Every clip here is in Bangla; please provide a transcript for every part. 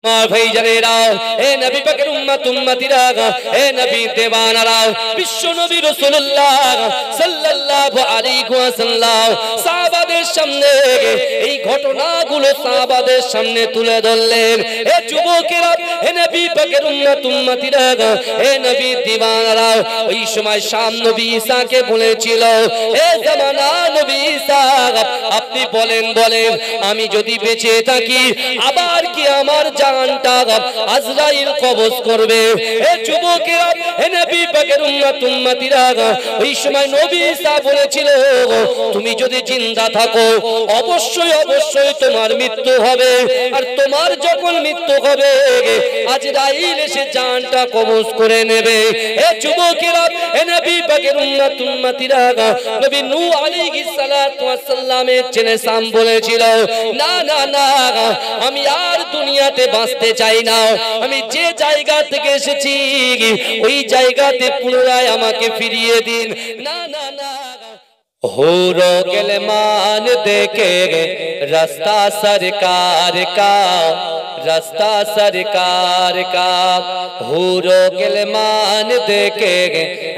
माँ भाई जनेराओ ए नबी पाकेर उम्मत उम्मतीरा ए नबी देवानाराओ विश्व नबी रसूलुल्लाह সাল্লাল্লাহু আলাইহি ওয়াসাল্লাম সাহাবাদের সামনে এই ঘটনাগুলো সাহাবাদের সামনে তুলে ধরলেন। এ যুবকেরা এ নবী পাকের উম্মত উম্মতীরা এ নবী দিওয়ানারাও ওই সময় শাম নবী ঈসাকে বলেছিল এ জামানা নবী ঈসা আপনি বলেন আমি যদি বেঁচে থাকি আবার কি আমার জানটা আজরাইল কবজ করবে? এ যুবকেরা হে নবী পাকের উম্মত উম্মতীরা ওই সময় নবী ঈসা বলেছিল তুমি যদি জিন্দা থাকো অবশ্যই তোমার মৃত্যু হবে, আর তোমার যখন মৃত্যু হবে আজরাইল এসে জানটা কবজ করে নেবে। এ যুবকেরা হে নবী পাকের উম্মত উম্মতীরা নবী নূহ আলাইহিস সালাতু ওয়াস সালামের ছেলে সাম বলেছিল না না না আমি আর দুনিয়াতে বাঁচতে চাই না, আমি যে জায়গা থেকে এসেছি ওই জায়গাতে পুনরায় আমাকে ফিরিয়ে দিন। না না না होरो गिलमान देखे रास्ता सरकार का, रास्ता सरकार का होरो गिलमान देखे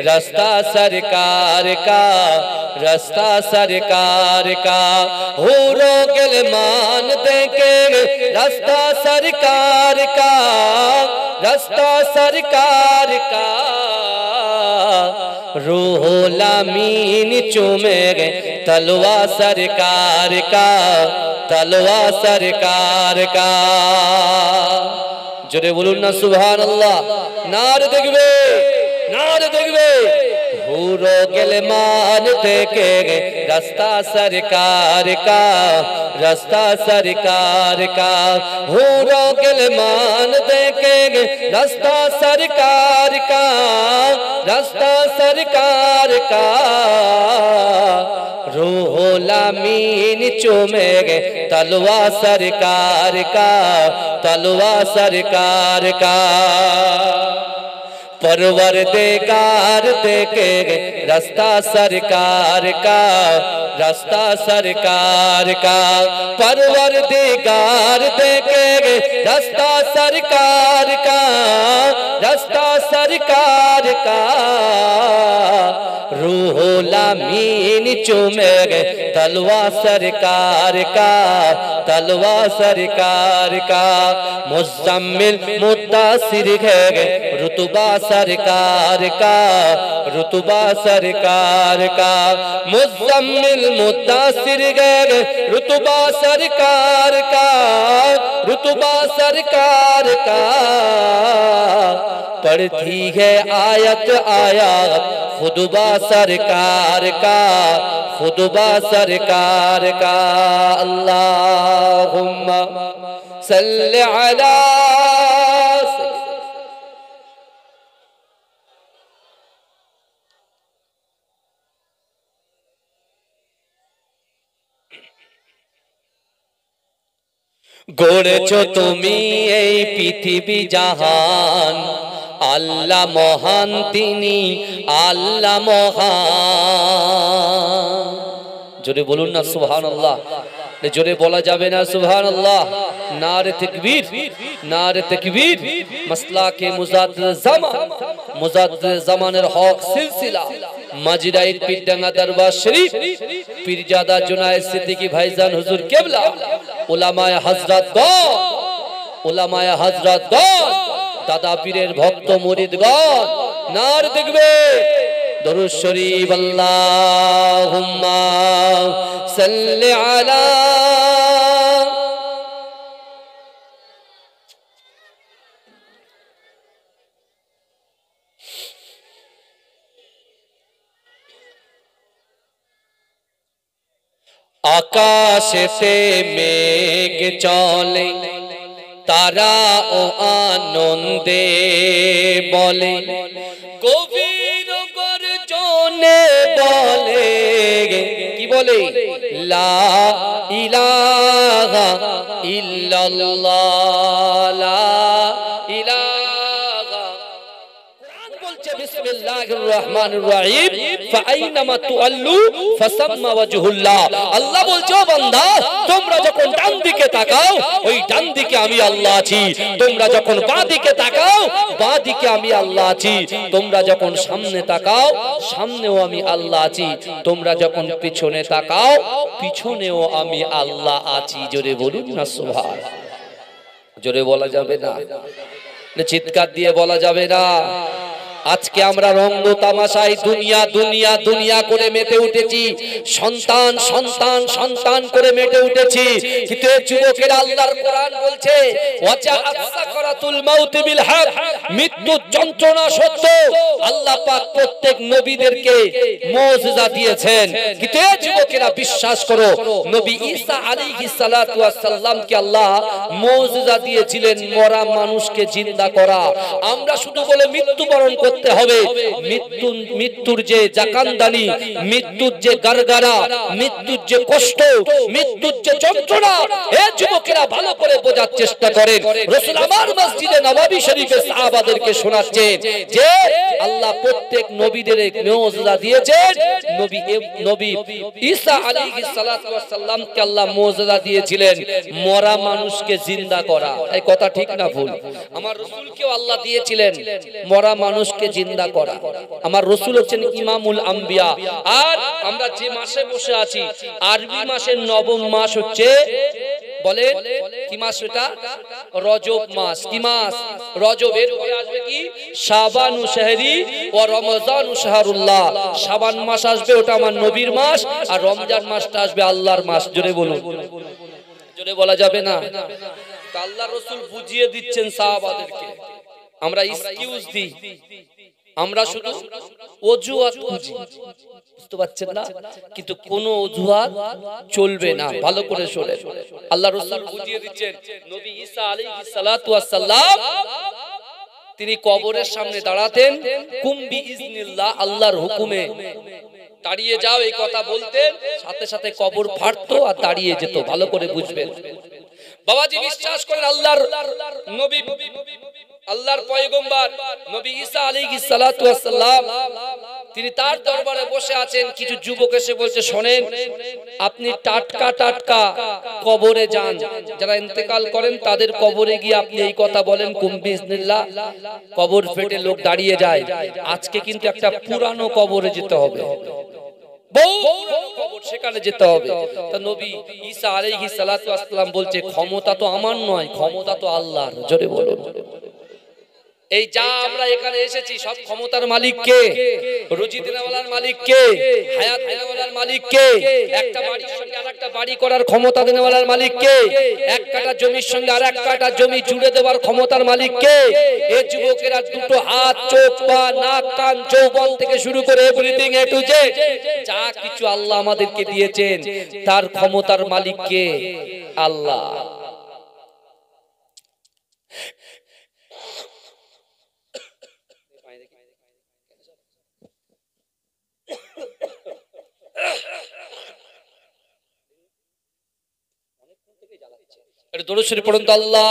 रास्ता सरकार का, रास्ता सरकार का होरो गिलमान देखे रास्ता सरकार का, रास्ता सरकार का रूहुल अमीन चूमे तलवा सरकार का, तलवा सरकार का। जोरे बोलून ना सुभान अल्लाह, नारे देखबे नारे देखबे हुरो गिलमान देखे रास्ता सरकार का, रास्ता सरकार का हुरो गिलमान देखे रास्ता सरकार का, रास्ता सरकार का रूहुल अमीन चूमे तलवा सरकार का, तलवा सरकार का परवरदिगार देखे रास्ता सरकार का, रास्ता सरकार का परवरदिगार देखे रास्ता सरकार का, रास्ता सरकार का रूहुल अमीन चूमे तलवा सरकार का, तलवा सरकार का मुज़म्मिल मुद्दासिर है रुतबा सरकार का, रुतबा सरकार का मुज़म्मिल मुद्दासिर है रुतबा सरकार का, रुतबा सरकार का पढ़ती है आयत आयत खुतबा सरकार का, खुतबा सरकार का अल्लाहुम्मा सल्लि अला গড়েছো তুমি এই পৃথিবী জাহান, আল্লাহ মহান তিনি আল্লাহ মহান। জোরে বলুন না সুবহানাল্লাহ, জোরে বলা যাবে না সুবহানাল্লাহ। নারে তাকবীর, নারে তাকবীর। মাসলাকে মুজাদ্দিদ জামানের হক সিলসিলা মাজিরাইল পীরডাঙ্গা দরবার শরীফ পীরজাদা জুনায়েদ সিদ্দিকী ভাইজান হুজুর কিবলা উলামায়ে হযরতগণ, উলামায়ে হযরতগণ দাদা পীরের ভক্ত মুরিদগণ নারে দেখবে দরুদ শরীফ আল্লাহুম্মা সাল্লি আলা আকাশেতে মেঘ চলে তারা ও আনন্দে বলে, গভীর গর্জনে বলে, কি বলে? লা ইলাহা ইল্লাল্লাহ, লা ইলাহা। কোরআন বলছে বিসমিল্লাহির রহমানির রহিম ফাআইনামা তুআল্লু ফাসাম্মা ওয়াজহুল্লাহ। আল্লাহ বলছে ও বান্দা তোমরা যখন ডান দিকে তাকাও ওই ডান দিকে আমি আল্লাহ আছি, তোমরা যখন বাঁ দিকে তাকাও বাঁ দিকে আমি আল্লাহ আছি, তোমরা যখন সামনে তাকাও সামনেও আমি আল্লাহ আছি, তোমরা যখন পিছনে তাকাও পিছনেও আমি আল্লাহ আছি। জোরে বলুন না সুবহানাল্লাহ। জোরে বলা যাবে না, চিৎকার দিয়ে বলা যাবে না। আজকে আমরা রঙ্গ তামাশায় দুনিয়া দুনিয়া দুনিয়া করে মেতে উঠেছি, সন্তান সন্তান সন্তান করে মেতে উঠেছি, কিন্তু যুবকেরা আল্লাহর কোরআন বলছে ওয়াজাআত সাকরাতুল মাউত বিল হক, মৃত্যুর যন্ত্রণা সত্য। আল্লাহ পাক প্রত্যেক নবীদেরকে মুজিজা দিয়েছেন, কিন্তু যুবকেরা বিশ্বাস করো নবী ঈসা আলাইহিস সালাতু ওয়াস সালামকে আল্লাহ মুজিজা দিয়েছিলেন মরা মানুষকে জিন্দা করা। আমরা শুধু বলে মৃত্যুবরণ করতে হবে, মৃত্যুর যে জাকান্দানি, মৃত্যুর যে গারগারা, মৃত্যুর যে কষ্ট, মৃত্যুর যে যন্ত্রণা, এই যুবকেরা ভালো করে বোঝার চেষ্টা করেন। রাসূল আমার মসজিদে নববী শরীফে সাহাবাদেরকে শোনাচ্ছেন যে আল্লাহ প্রত্যেক নবীদের মুজিজা দিয়েছেন। নবী ঈসা আলাইহিস সালাতু ওয়াস সালামকে আল্লাহ মুজিজা দিয়েছিলেন মরা মানুষকে জিন্দা করা। এই কথা ঠিক না ভুল? আমার রাসূলকেও আল্লাহ দিয়েছিলেন মরা মানুষকে জিন্দা করা। আমার রাসূল হচ্ছেন ইমামুল আম্বিয়া। আর আমরা যে মাসে বসে আছি আরবি মাসের নবম মাস হচ্ছে, বলে কি মাস এটা? রজব মাস। কি মাস? রজব। এর পরে আসবে কি? শাবান ও শাহরি ও রমজান ও শাহরুল্লাহ। শাবান মাস আসবে, ওটা আমার নবীর মাস, আর রমজান মাসটা আসবে আল্লাহর মাস। জোরে বলুন। জোরে বলা যাবে না। আল্লাহর রাসূল বুঝিয়ে দিচ্ছেন সাহাবাদেরকে। আমরা এক্সকিউজ দিই, আমরা শুধু অজুহাত খুঁজি, বুঝতে পারছেন না? কিন্তু কোনো অজুহাত চলবে না। ভালো করে শোনেন, আল্লাহ রাসূল বুঝিয়ে দিচ্ছেন নবী ঈসা আলাইহিস সালাতু ওয়াস সালাম তিনি কবরের সামনে দাঁড়াতেন, কুম বিইজনিল্লাহ, আল্লাহর হুকুমে দাঁড়িয়ে যাও এই কথা বলতেন, সাথে সাথে কবর ফাটতো আর দাঁড়িয়ে যেত। ভালো করে বুঝবেন বাবাজি, বিশ্বাস করেন আল্লাহর নবী, আল্লাহর পয়গম্বর নবী ঈসা আলাইহিস সালাতু ওয়াস সালাম তিনি তার দরবারে বসে আছেন। কিছু যুবক এসে বলছে শোনেন, আপনি টাটকা টাটকা কবরে যান, যারা ইন্তেকাল করেন তাদের কবরে গিয়ে আপনি এই কথা বলেন কুম বিইজনিল্লাহ, কবর ফেটে লোক দাঁড়িয়ে যায়। আজকে কিন্তু একটা পুরানো কবরে যেতে হবে, সেখানে যেতে হবে। তো নবী ঈসা আলাইহিস সালাতু ওয়াস সালাম বলছে ক্ষমতা তো আমার নয়, ক্ষমতা তো আল্লাহর। জোরে বলুন। এই যা আমরা এখানে এসেছি সব ক্ষমতার মালিক কে? রুজি দেওয়ালার মালিক কে? হায়াত দেওয়ালার মালিক কে? একটা বাড়ির সঙ্গে আরেকটা বাড়ি করার ক্ষমতা দেওয়ালার মালিক কে? এক কাঠা জমির সঙ্গে আরেক কাঠা জমি জুড়ে দেওয়ার ক্ষমতার মালিক কে? এই যুবকেরা দুটো হাত, চোখ, পা, নাক, কান, যৌবন থেকে শুরু করে এভরিথিং এ টু জেড যা কিছু আল্লাহ আমাদেরকে দিয়েছেন তার ক্ষমতার মালিক কে? আল্লাহ। দরুদ শরীফ পড়ুন তো। আল্লাহ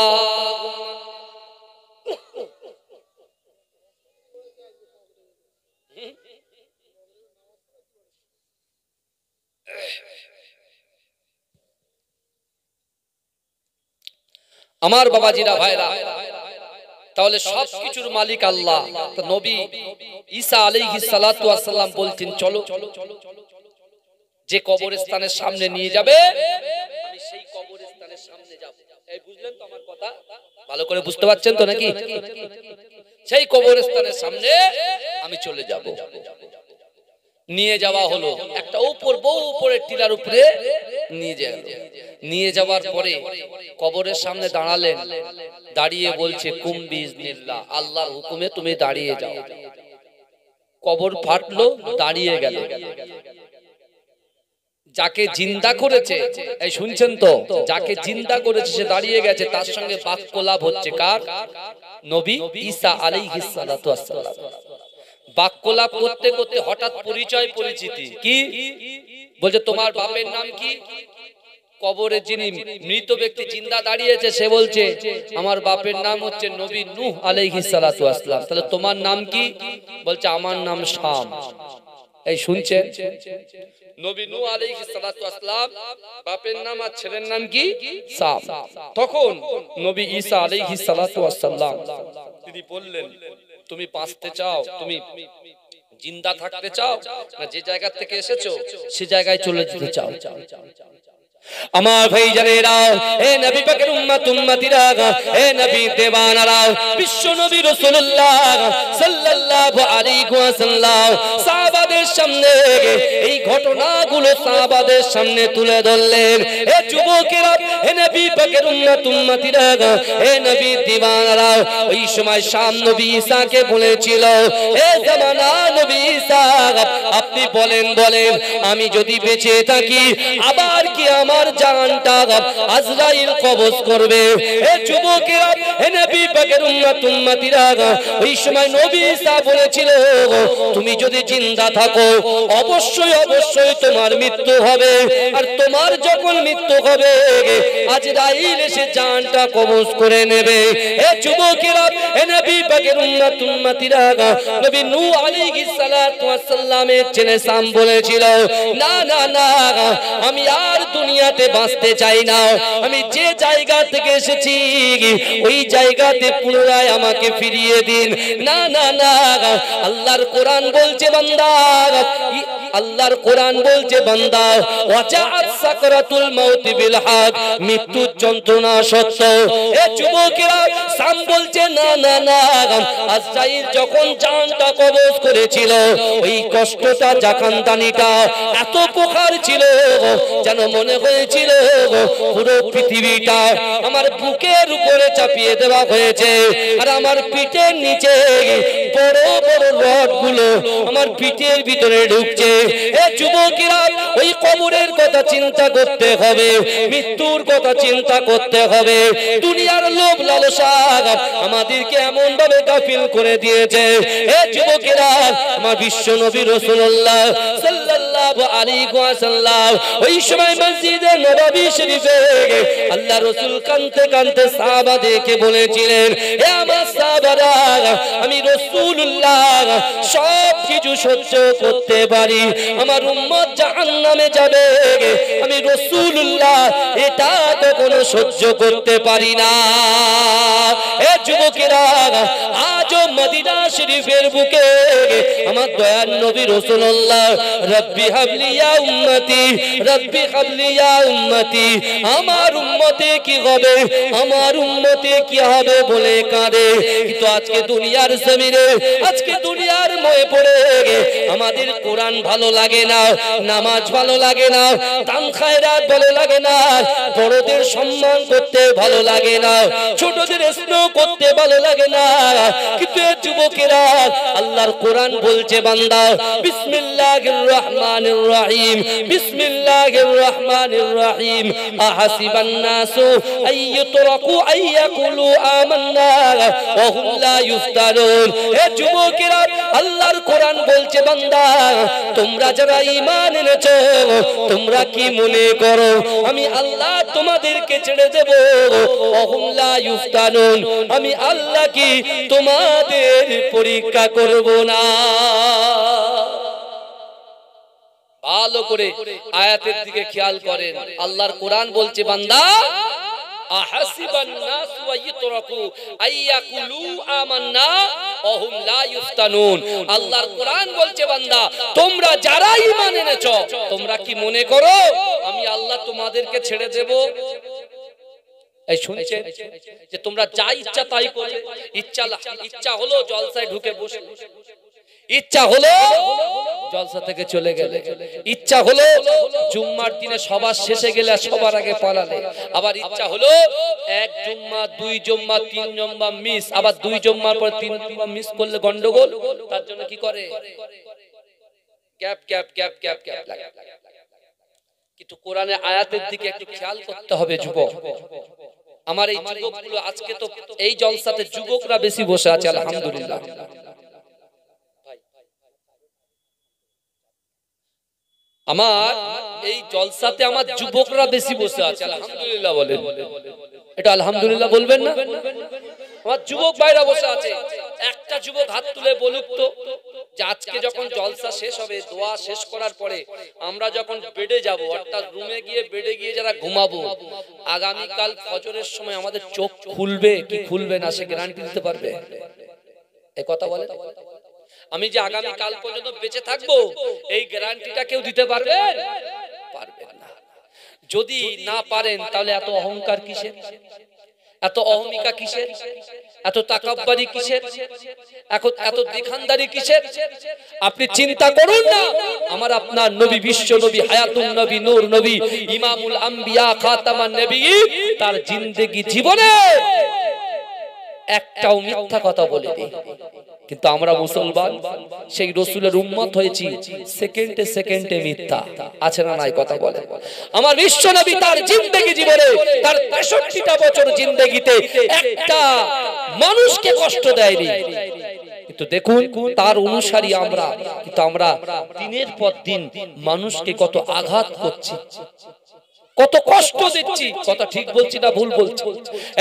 আমার বাবাজিরা ভাইরা, তাহলে সবকিছুর মালিক আল্লাহ। তো নবী ঈসা আলাইহিস সালাতু ওয়াস সালাম বলছেন চলো, যে কবরস্থানের সামনে নিয়ে যাবে আমি সেই কবরস্থানের সামনে যাব। এই বুঝলেন তো আমার কথা? ভালো করে বুঝতে পারছেন তো নাকি? সেই কবরস্থানের সামনে আমি চলে যাব। নিয়ে যাওয়া হলো একটা উপরের টিলার উপরে নিয়ে যাওয়ার পরে কবরের সামনে দাঁড়ালেন, দাঁড়িয়ে বলছে কুম বিইজনিল্লাহ, আল্লাহর হুকুমে তুমি দাঁড়িয়ে যাও। কবর ফাটলো, দাঁড়িয়ে গেল। যাকে জিন্দা করেছে, এই শুনছেন তো, যাকে জিন্দা করেছে সে দাঁড়িয়ে গেছে, তার সঙ্গে বাক্যলাভ হচ্ছে কার? নবী ঈসা আলাইহিস সালাতু ওয়াস সালাম। বাক্যলাভ করতে করতে হঠাৎ পরিচয় পরিচিতি কি বলছে, তোমার বাপের নাম কি? কবরে যিনি মৃত ব্যক্তি জিন্দা দাঁড়িয়েছে সে বলছে আমার বাপের নাম হচ্ছে নবী নূহ আলাইহিস সালাতু ওয়াসসালাম, তাহলে তোমার নাম কি? বলছে আমার নাম শাম। এই শুনছেন, নবী নূহ আলাইহিস সালাতু ওয়াসসালাম বাপের নাম আর ছেলের নাম কি? শাম। তখন নবী ঈসা আলাইহিস সালাতু ওয়াসসালাম তিনি বললেন তুমি বাঁচতে চাও, তুমি জিন্দা থাকতে চাও না যে জায়গা থেকে এসেছো সে জায়গায় চলে যেতে চাও? আমার ভাই জানেরা, হে নবী পাকের উম্মত উম্মতিরা, হে নবী দেওয়ানারা, বিশ্ব নবী রাসূলুল্লাহ সাল্লাল্লাহু আলাইহি ওয়াসাল্লাম সাহাবাদের সামনে এই ঘটনাগুলো সাহাবাদের সামনে তুলে ধরলেন। হে যুবকেরা, হে নবী পাকের উম্মত উম্মতিরা, হে নবী দেওয়ানারা, ওই সময় শাম নবী ঈসাকে বলেছিল হে জামানা নবী ঈসা, আপনি বলেন আমি যদি বেঁচে থাকি আবার কি আমার জানটা আজরাইল কবজ করবে? হে যুবকেরা, হে নবী পাকের উম্মত উম্মতিরা, ওই সময় নবী ঈসা বলেছিল তুমি যদি জিন্দা থাকো অবশ্যই তোমার মৃত্যু হবে, আর তোমার যখন মৃত্যু হবে আজরাইল এসে জানটা কবজ করে নেবে। হে যুবকেরা, হে নবী পাকের উম্মত উম্মতিরা, নবী নূহ আলাইহিস সালাতু ওয়াসসালামের ছেলে শাম বলেছিল না না না, আমি আর দুনিয়াতে বাঁচতে চাই না, আমি যে জায়গা থেকে এসেছি ওই জায়গাতে পুনরায় আমাকে ফিরিয়ে দিন। না না না, আল্লাহর কোরআন বলছে বান্দা, আল্লাহর কোরআন বলছে বান্দা ওয়াজাআত সাকরাতুল মাউত বিল হক, মৃত্যুর যন্ত্রণা সত্য। এ যুবকেরা, শাম বলছে না না না, আজরাইল যখন জানটা কবজ করেছিল ওই কষ্টটা জাকান্তানিটা এত প্রকার ছিল যেন মনে হয়েছিল পুরো পৃথিবীটা আমার বুকের উপরে চাপিয়ে দেওয়া হয়েছে, আর আমার পিঠের নিচে বড় বড় রড গুলো আমার পিঠের ভিতরে ঢুকছে। এ যুবকেরা, ওই কবরের কথা চিন্তা করতে হবে, মৃত্যুর কথা চিন্তা করতে হবে। দুনিয়ার লোভ লালসা আমাদেরকে এমন ভাবে গাফিল করে দিয়েছে। এ যুবকেরা, আমার বিশ্ব নবী রাসূলুল্লাহ সাল্লাল্লাহু আলাইহি ওয়াসাল্লাম ওই সময় মসজিদে নববী শরীফে আল্লাহ রাসূল কাঁদতে কাঁদতে সাহাবাদেরকে বলেছিলেন হে আমার সাহাবারা, আমি রাসূলুল্লাহ সব কিছু সহ্য করতে পারি, আমার উম্মত জাহান্নামে যাবে, আমি রাসূলুল্লাহ এটা কখনো সহ্য করতে পারি না। এ যুবকেরা, আজও মদিনা শরীফের বুকে আমার দয়ার নবী রাসূলুল্লাহ রব্বি হাবলি ইয়া উম্মতি, রব্বি হাবলি ইয়া উম্মতি, আমার উম্মতে কি হবে, আমার উম্মতে কি হবে বলে কাঁদে। কিন্তু আজকে দুনিয়ার জমিনে, আজকে দুনিয়ার ময়ে পড়ে আমাদের কোরআন ভালো লাগে না, নামাজ ভালো লাগে না, দান খায়রাত ভালো লাগে না, বড়দের সম্মান করতে ভালো লাগে না, ছোটদের স্নেহ করতে ভালো লাগে না। কিন্তু যুবকেরা, আল্লাহর কোরআন বলছে বান্দা বিসমিল্লাহির রহমানির রহিম, বিসমিল্লাহির রহমানির রহিম, আহাসিবান নাসু আইয়ুতরাকু আইয়াকুলু আমান্না ওয়া হুম লা ইফতানুন। হে যুবকেরা, আল্লাহর কোরআন বলছে বান্দা তোমরা যারা ঈমান এনেছো তোমরা কি মনে করো আমি আল্লাহ তোমাদেরকে ছেড়ে দেব? ওয়া হুম লা ইফতানুন, আমি আল্লাহ কি তোমাদের পরীক্ষা করব না? ভালো করে আয়াতের দিকে খেয়াল করেন। আল্লাহর কোরআন বলছে বান্দা আহাসিবান নাসু আইয়ুতরাকু আইয়াকুলু আমান্না ওয়া হুম লা ইফতানুন। আল্লাহর কোরআন বলছে বান্দা তোমরা যারা ঈমান এনেছো তোমরা কি মনে করো আমি আল্লাহ তোমাদেরকে ছেড়ে দেব? এই শুনছেন যে তোমরা যা ইচ্ছা তাই করবে, ইচ্ছা হলো জলসায় ঢুকে বসে, ইচ্ছা হলো জলসা থেকে চলে গেলে, ইচ্ছা হলো জুম্মার দিনে সবার শেষে গেলে সবার আগে পালালে, আবার ইচ্ছা হলো এক জুম্মা, দুই জুম্মা, তিন জুম্মা মিস, আবার দুই জুম্মার পর তিন জুম্মা মিস করলে গন্ডগোল, তার জন্য কি করে gap gap gap gap gap লাগে। কিন্তু কোরআনের আয়াতের দিকে একটু খেয়াল করতে হবে যুবক। আমার এই যুবকগুলো আজকে তো এই জলসাতে যুবকরা বেশি বসে আছে আলহামদুলিল্লাহ। আমার এই জলসাতে আমার যুবকরা বেশি বসে আছে, আলহামদুলিল্লাহ বলেন। এটা আলহামদুলিল্লাহ বলবেন না? আমার যুবক ভাইরা বসে আছে। একটা যুবক হাত তুলে বলুক তো যে আজকে যখন জলসা শেষ হবে, দোয়া শেষ করার পরে আমরা যখন বেডে যাব, অর্থাৎ রুমে গিয়ে বেডে গিয়ে যারা ঘুমাবো, আগামীকাল ফজরের সময় আমাদের চোখ খুলবে কি খুলবে না, সে গ্যারান্টি দিতে পারবে? এই কথা বলে। আমি যে আগামী কাল পর্যন্ত বেঁচে থাকবো, এই গ্যারান্টিটা কেউ দিতে পারবেন? পারবেন না। যদি না পারেন তাহলে এত অহংকার কিসের, এত অহমিকা কিসের, এত তাকাব্বারি কিসের, এত দেখানদারি কিসের? আপনি চিন্তা করুন না, আমার আপনার নবী, বিশ্ব নবী, হায়াতুন নবী, নূর নবী, ইমামুল আম্বিয়া, খাতামান নবিয়্যিন, তার জিন্দেগি জীবনে একটাও মিথ্যা কথা বলেনি। কিন্তু আমরা মুসলমান সেই রাসূলের উম্মত হয়েছি, সেকেন্ডে সেকেন্ডে মিথ্যা আছে না নাই? কথা বলে। আমার বিশ্ব নবী তার জিন্দেগি জীবনে, তার ৬৩টা বছর জিন্দেগিতে একটা মানুষকে কষ্ট দেয়নি। কিন্তু দেখুন তার অনুসারী আমরা, কিন্তু আমরা দিনের পর দিন মানুষকে কত আঘাত করছি, কত কষ্ট দিচ্ছি। কথা ঠিক বলছি না ভুল বলছি?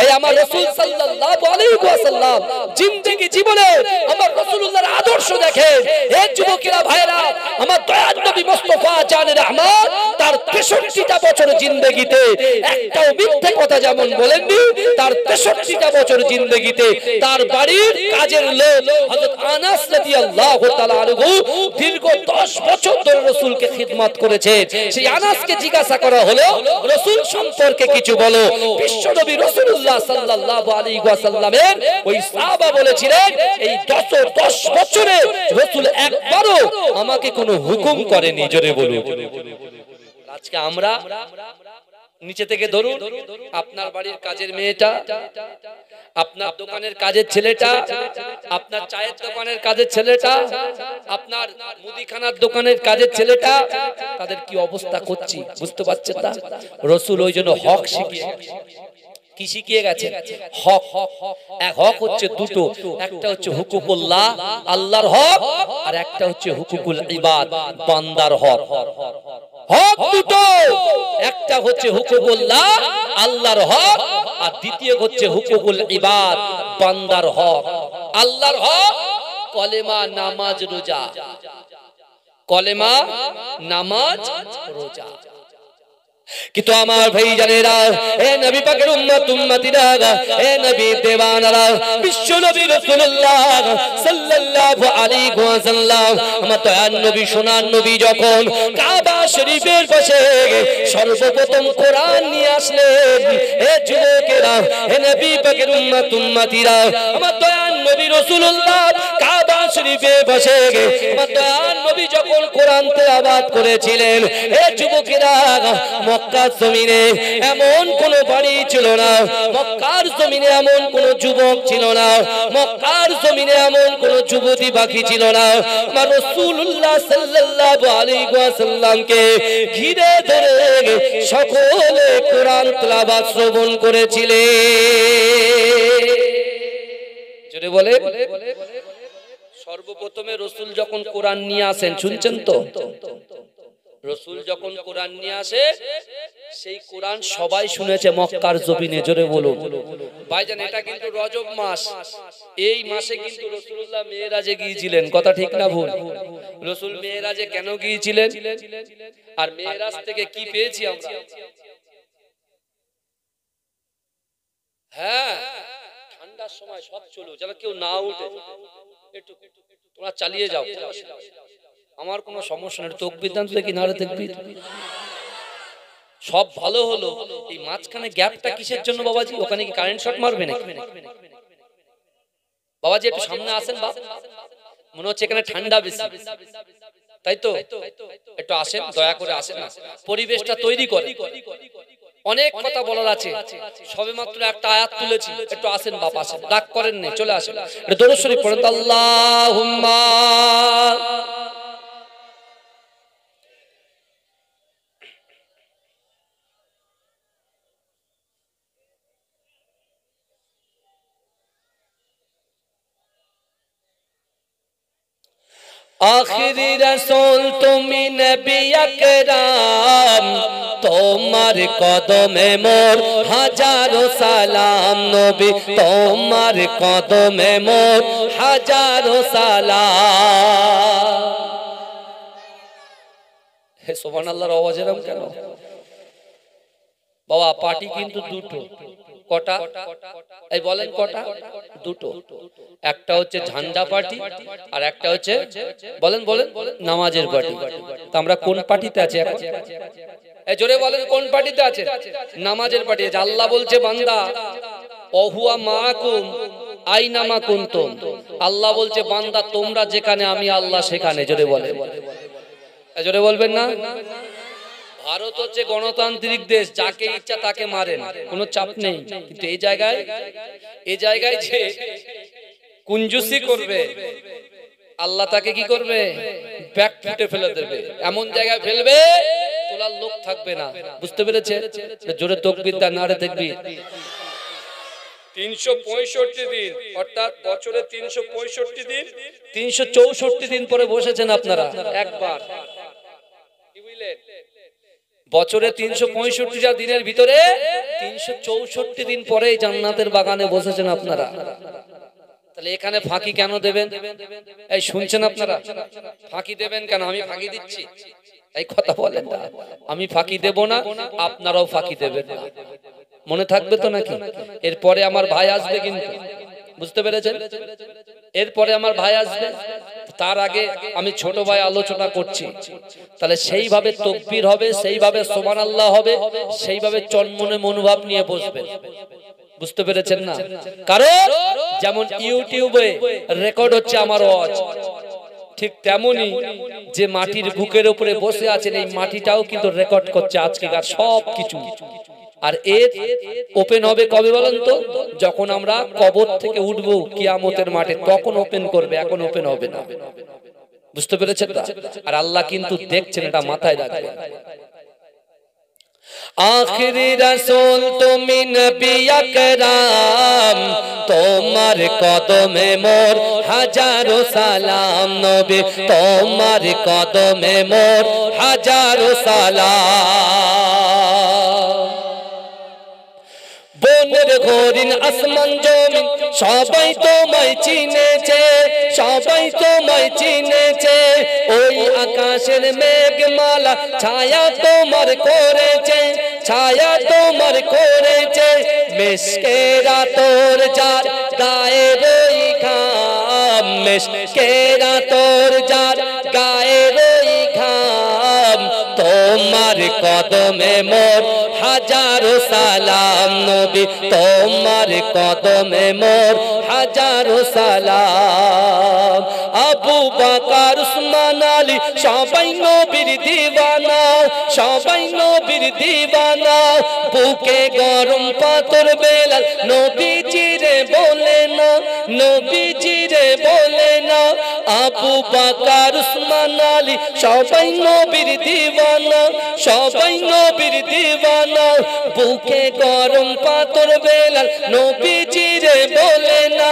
এই আমার রাসূল সাল্লাল্লাহু আলাইহি ওয়াসাল্লাম জিন্দেগি জীবনে আমার রাসূলুল্লাহর আদর্শ দেখেন। এই যুবকেরা ভাইরা, আমার দয়ার নবী মুস্তাফা জানে রহমান তার ৬৩টা বছর জিন্দেগিতে একটাও মিথ্যে কথা যেমন বলেননি, তার ৬৩টা বছর জিন্দেগিতে তার বাড়ির কাজের লোক হযরত আনাস রাদিয়াল্লাহু তাআলা আনহু দীর্ঘ ১০ বছর ধরে রাসূলকে খিদমত করেছে। সেই আনাসকে জিজ্ঞাসা করা হলো, রাসূল সম্পর্কে কিছু বলো। বিশ্বনবী রাসূলুল্লাহ সাল্লাল্লাহু আলাইহি ওয়াসাল্লামের ওই সাহাবা বলেছিলেন, এই ১০ বছরে রাসূল একবারও আমাকে কোনো হুকুম করেনি। জোরে বলুন। আজকে আমরা নিচে থেকে ধরুন, আপনার বাড়ির কাজের মেয়েটা, আপনার দোকানের কাজের ছেলেটা, আপনার চায়ের দোকানের কাজের ছেলেটা, আপনার মুদিখানার দোকানের কাজের ছেলেটা, তাদের কি অবস্থা করছি বুঝতে পারছেন না? রাসূল ওই জন্য হক শিখিয়ে, কি শিখিয়ে গেছে? হক। এক হক হচ্ছে দুটো, একটা হচ্ছে হুকুকুল্লাহ, আল্লাহর হক, আর একটা হচ্ছে হুকুকুল ইবাদ, বান্দার হক। হক দুটো, একটা হচ্ছে হুকুকুল্লাহ, আল্লাহর হক, আর দ্বিতীয় হচ্ছে হুকুকুল ইবাদ, বান্দার হক। আল্লাহর হক কলেমা, নামাজ, রোজা। কলেমা, নামাজ, রোজা। কিন্তু আমার ভাই জানেরা, এ নবী পাকের উম্মত উম্মতিরা, এ নবী দেওয়ানারা, বিশ্ব নবী রাসূলুল্লাহ সাল্লাল্লাহু আলাইহি ওয়াসাল্লাম, আমার দয়ার নবী, সোনার নবী যখন কাবা শরীফের পাশে সর্বপ্রথম কোরআন নিয়ে আসলেন, এ যুবকেরা, এ নবী পাকের উম্মত উম্মতিরা, আমার দয়ার নবী রাসূলুল্লাহ কাবা শরীফে বসে আমার দয়ার নবী যখন কোরআন তেলাওয়াত করেছিলেন, এ যুবকেরা, মক্কার জমিনে এমন কোন বাড়ি ছিল না, মক্কার জমিনে এমন কোন যুবক ছিল না, মক্কার জমিনে এমন কোন যুবতী বাকি ছিল না, আমার রাসূলুল্লাহ সাল্লাল্লাহু আলাইহি ওয়াসাল্লামকে ঘিরে ধরে সকলে কোরআন তেলাওয়াত শ্রবণ করেছিলেন। জোরে বলে। সর্বপ্রথমে রাসূল যখন কোরআন নিয়ে আসেন, শুনছেন তো, রাসূল যখন কোরআন নিয়ে আসে, সেই কোরআন সবাই শুনেছে মক্কার জমিনে। জোরে বলুন ভাইজান, এটা কিন্তু রজব মাস, এই মাসে কিন্তু রাসূলুল্লাহ মেরাজে গিয়েছিলেন। কথা ঠিক না ভুল? রাসূল মেরাজে কেন গিয়েছিলেন, আর মেরাজ থেকে কি পেয়েছি আমরা? হ্যাঁ, ঠান্ডার সময় সব চলো, যেন কেউ না উঠে, একটু তোমরা চালিয়ে যাও, আমার কোনো সমস্যা নেই। তাকবীর দান তো দেখি, নারে তাকবীর। সব ভালো হলো, এই মাঝখানে গ্যাপটা কিসের জন্য বাবাজি? ওখানে কি কারেন্ট শট মারবে নাকি? বাবাজি একটু সামনে আসেন, বাপ, মনে হচ্ছে এখানে ঠান্ডা বেশি, তাই তো? একটু আসেন, দয়া করে আসেন না, পরিবেশটা তৈরি করে। অনেক কথা বলার আছে, সবেমাত্র একটা আয়াত তুলেছি। একটু আসেন বাপ, আসেন, রাগ করেন না, চলে আসেন। এটা দরুদ শরীফ পড়েন তো, আল্লাহুম্মা आखिरी रसूल तुमी नबी अकराम तोमार कदमे मोर हजारों सलाम नबी तोमार कदमे मोर हजारों सलाम हे सुबहानाल्लाहर आवाज एरকম কেন বাবা পার্টি কিন্তু দুটো কটা এই বলেন কটা দুটো একটা হচ্ছে ঝান্ডা পার্টি আর একটা হচ্ছে বলেন বলেন নামাজের পার্টি তো আমরা কোন পার্টিতে আছি এখন এই জোরে বলেন কোন পার্টিতে আছেন নামাজের পার্টি যে আল্লাহ বলছে বান্দা ওহুয়া মাকুম আইনা মা কুনতুম আল্লাহ বলছে বান্দা তোমরা যেখানে আমি আল্লাহ সেখানে জোরে বলেন এই জোরে বলবেন না ভারত হচ্ছে গণতান্ত্রিক দেশ যাকে ইচ্ছা তাকে মারেন কোনো চাপ নেই কিন্তু এই জায়গায় যে কুঞ্জুসি করবে আল্লাহ তাকে কি করবে ব্যাক ফুটে ফেলে দেবে এমন জায়গায় ফেলবে তোলার লোক থাকবে না বুঝতে পেরেছে জোরে তাকবীর দা নারে তাকবীর 365 দিন অর্থাৎ বছরে 365 দিন 364 দিন পরে বসেছেন আপনারা একবার কি বুঝলেন বছরে 365টা দিনের ভিতরে 364 দিন পরে জান্নাতের বাগানে বসেছেন আপনারা তাহলে এখানে ফাঁকি কেন দেবেন এই শুনছেন আপনারা ফাঁকি দেবেন কেন আমি ফাঁকি দিচ্ছি এই কথা বলেন না আমি ফাঁকি দেব না আপনারাও ফাঁকি দেবেন না মনে থাকবে তো নাকি এরপরে আমার ভাই আসবে কিন্তু বুঝতে পেরেছেন এরপরে আমার ভাই আসবে তার আগে আমি ছোট ভাই আলোচনা করছি তাহলে সেইভাবে তাকবীর হবে সেইভাবে সুবহানাল্লাহ হবে সেইভাবে চন্মনে মনোভাব নিয়ে বসবেন বুঝতে পেরেছেন না কারণ যেমন ইউটিউবে রেকর্ড হচ্ছে আমার ওয়াজ ঠিক তেমনি যে মাটির বুকের উপরে বসে আছেন এই মাটিটাও কিন্তু রেকর্ড করছে আজকেকার সব কিছু আর এর ওপেন হবে কবে বলেন তো যখন আমরা কবর থেকে উঠব কিয়ামতের মাঠে তখন ওপেন করবে এখন ওপেন হবে না বুঝতে পেরেছেন আর আল্লাহ কিন্তু দেখছেন এটা মাথায় রাখবেন आखिरी रसूल तुमी नबी अकराम तोमार कदमे मोर हजारों सलाम नबी तोमार कदमे मोर हजारों सलाम বনের হরিণ আসমান জমিন সবাই তোমায় চিনেছে সবাই তোমায় চিনেছে ওই আকাশের মেঘমালা ছায়া তোমার করেছে ছায়া তোমার করেছে মিশকেরা তোর যার গায়ের ওই ঘাম মিশকেরা তোর যার গায়ের ওই ঘাম তোমার কদমে মোর হাজারো সালাম নবী তোমার কদমে মোর হাজারো সালাম আবু বকর উসমান আলী সবাই নবীর দিওয়ানা সবাই নবীর দিওয়ানা বুকে গরম পাথর বেলাল নবীজিরে বলে না নবীজিরে বলে না আবু বকর উসমান আলী সবাই নবীর দিওয়ানা সবাই নবীর দিওয়ানা বুকে গরম পাথর বেলাল নবীজিরে বলে না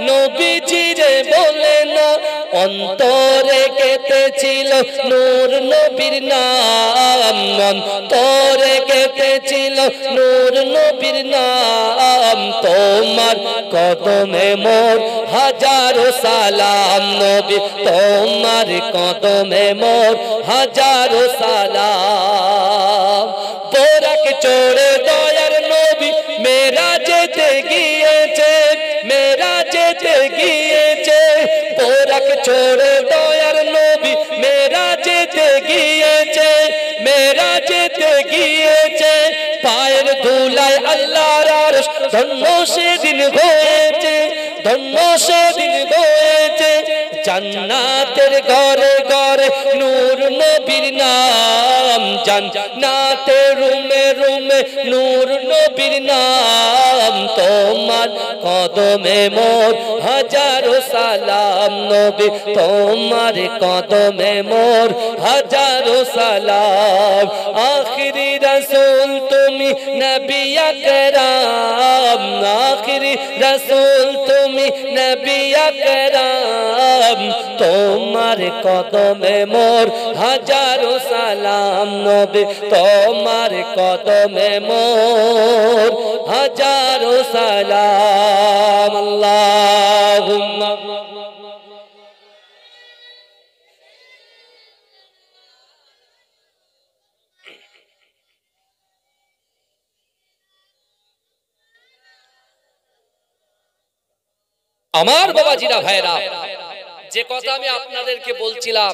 নবীজিরে বলে না অন্তরে কেটেছিল নূর নবীর নাম অন্তরে কেটেছিল নূর নবীর নাম তোমার কদমে মোর হাজারো সালাম নবী তোমার কদমে মোর হাজারো সালাম বোরাক চড়ে দয়ার নবী মেরা যেতে গিয়েছে মেরা যেতে গিয়েছে বোরাক চড়ে দয়ার নবী মেরা যেতে গিয়েছে মেরা যেতে গিয়েছে পায়ের ধুলায় আল্লাহর আরশ ধন্য সেদিন হয়েছে ধন্য সেদিন হয়েছে জান্নাতের ঘরে ঘরে নূর নবীর নাম জান্নাতের রুমে রুমে নূর নবীর নাম তোমার কদমে মোর হাজারো সালাম নবী তোমার কদমে মোর হাজারো সালাম আখিরি রাসূল তুমি নবী আকরাম আখিরি রাসূল তুমি নবী আকরাম তোমার কদমে মোর হাজারো সালাম নবী তোমার কদমে মোর হাজারো সালাম আল্লাহুম্মা আমার বাবাজিরা ভাইরা যে কথা আমি আপনাদেরকে বলছিলাম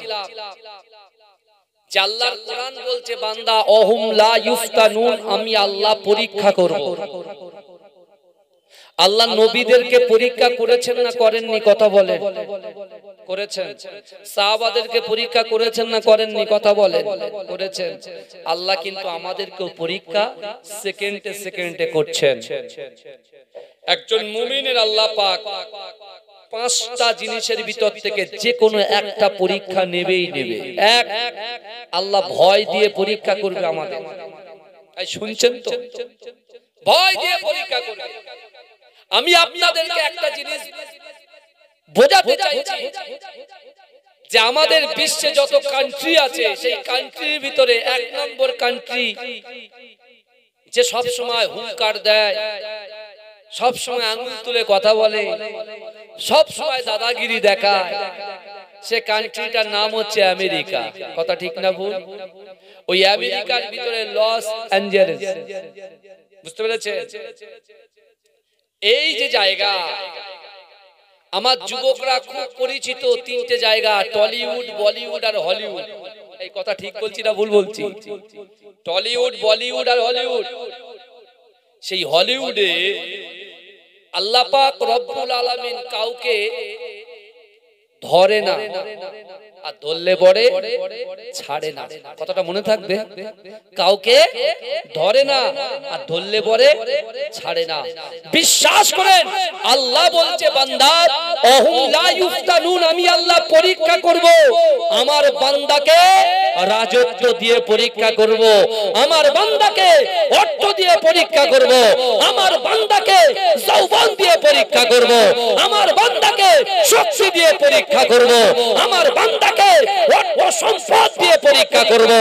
যে আল্লাহর কোরআন বলছে বান্দা অহুম লা ইফতানুন আমি আল্লাহ পরীক্ষা করব আল্লাহ নবীদেরকে পরীক্ষা করেছেন না করেননি কথা বলেন করেছেন সাহাবাদেরকে পরীক্ষা করেছেন না করেননি কথা বলেন করেছেন আল্লাহ কিন্তু আমাদেরকেও পরীক্ষা সেকেন্ডে সেকেন্ডে করছেন একজন মুমিনের আল্লাহ পাক পাঁচটা জিনিসের ভিতর থেকে যে কোনো একটা পরীক্ষা নেবেই নেবে এক আল্লাহ ভয় দিয়ে পরীক্ষা করবে আমাদের এই শুনছেন তো ভয় দিয়ে পরীক্ষা করবে আমি আপনাদেরকে একটা জিনিস বোঝাতে চাইছি যে আমাদের বিশ্বে যত কান্ট্রি আছে সেই কান্ট্রির ভিতরে এক নম্বর কান্ট্রি যে সব সময় হুঙ্কার দেয় সব সময় আঙুল তুলে কথা বলে সব সময় দাদাগিরি দেখায় সে কান্ট্রিটার নাম হচ্ছে আমেরিকা কথা ঠিক না ভুল ওই আমেরিকার ভিতরে লস অ্যাঞ্জেলেস বুঝতে পেরেছেন এই যে জায়গা আমার যুবকরা খুব পরিচিত তিনটে জায়গা টলিউড বলিউড আর হলিউড এই কথা ঠিক বলছি না ভুল বলছি টলিউড বলিউড আর হলিউড সেই হলিউডে আল্লাহ পাক রব্বুল আলামিন কাউকে ধরে না আর ধরলে পরে ছাড়ে না কথাটা মনে থাকবে কাউকে ধরে না আর ধরলে পরে ছাড়ে না বিশ্বাস করেন আল্লাহ বলছে বান্দা অহুম লা ইফতানুন আমি আল্লাহ পরীক্ষা করব আমার বান্দাকে রাজত্ব দিয়ে পরীক্ষা করব আমার বান্দাকে অর্থ দিয়ে পরীক্ষা করব আমার বান্দাকে যৌবন দিয়ে পরীক্ষা করব আমার বান্দাকে শক্তি দিয়ে পরীক্ষা করব আমার বান্দাকে অর্থ সম্পদ দিয়ে পরীক্ষা করব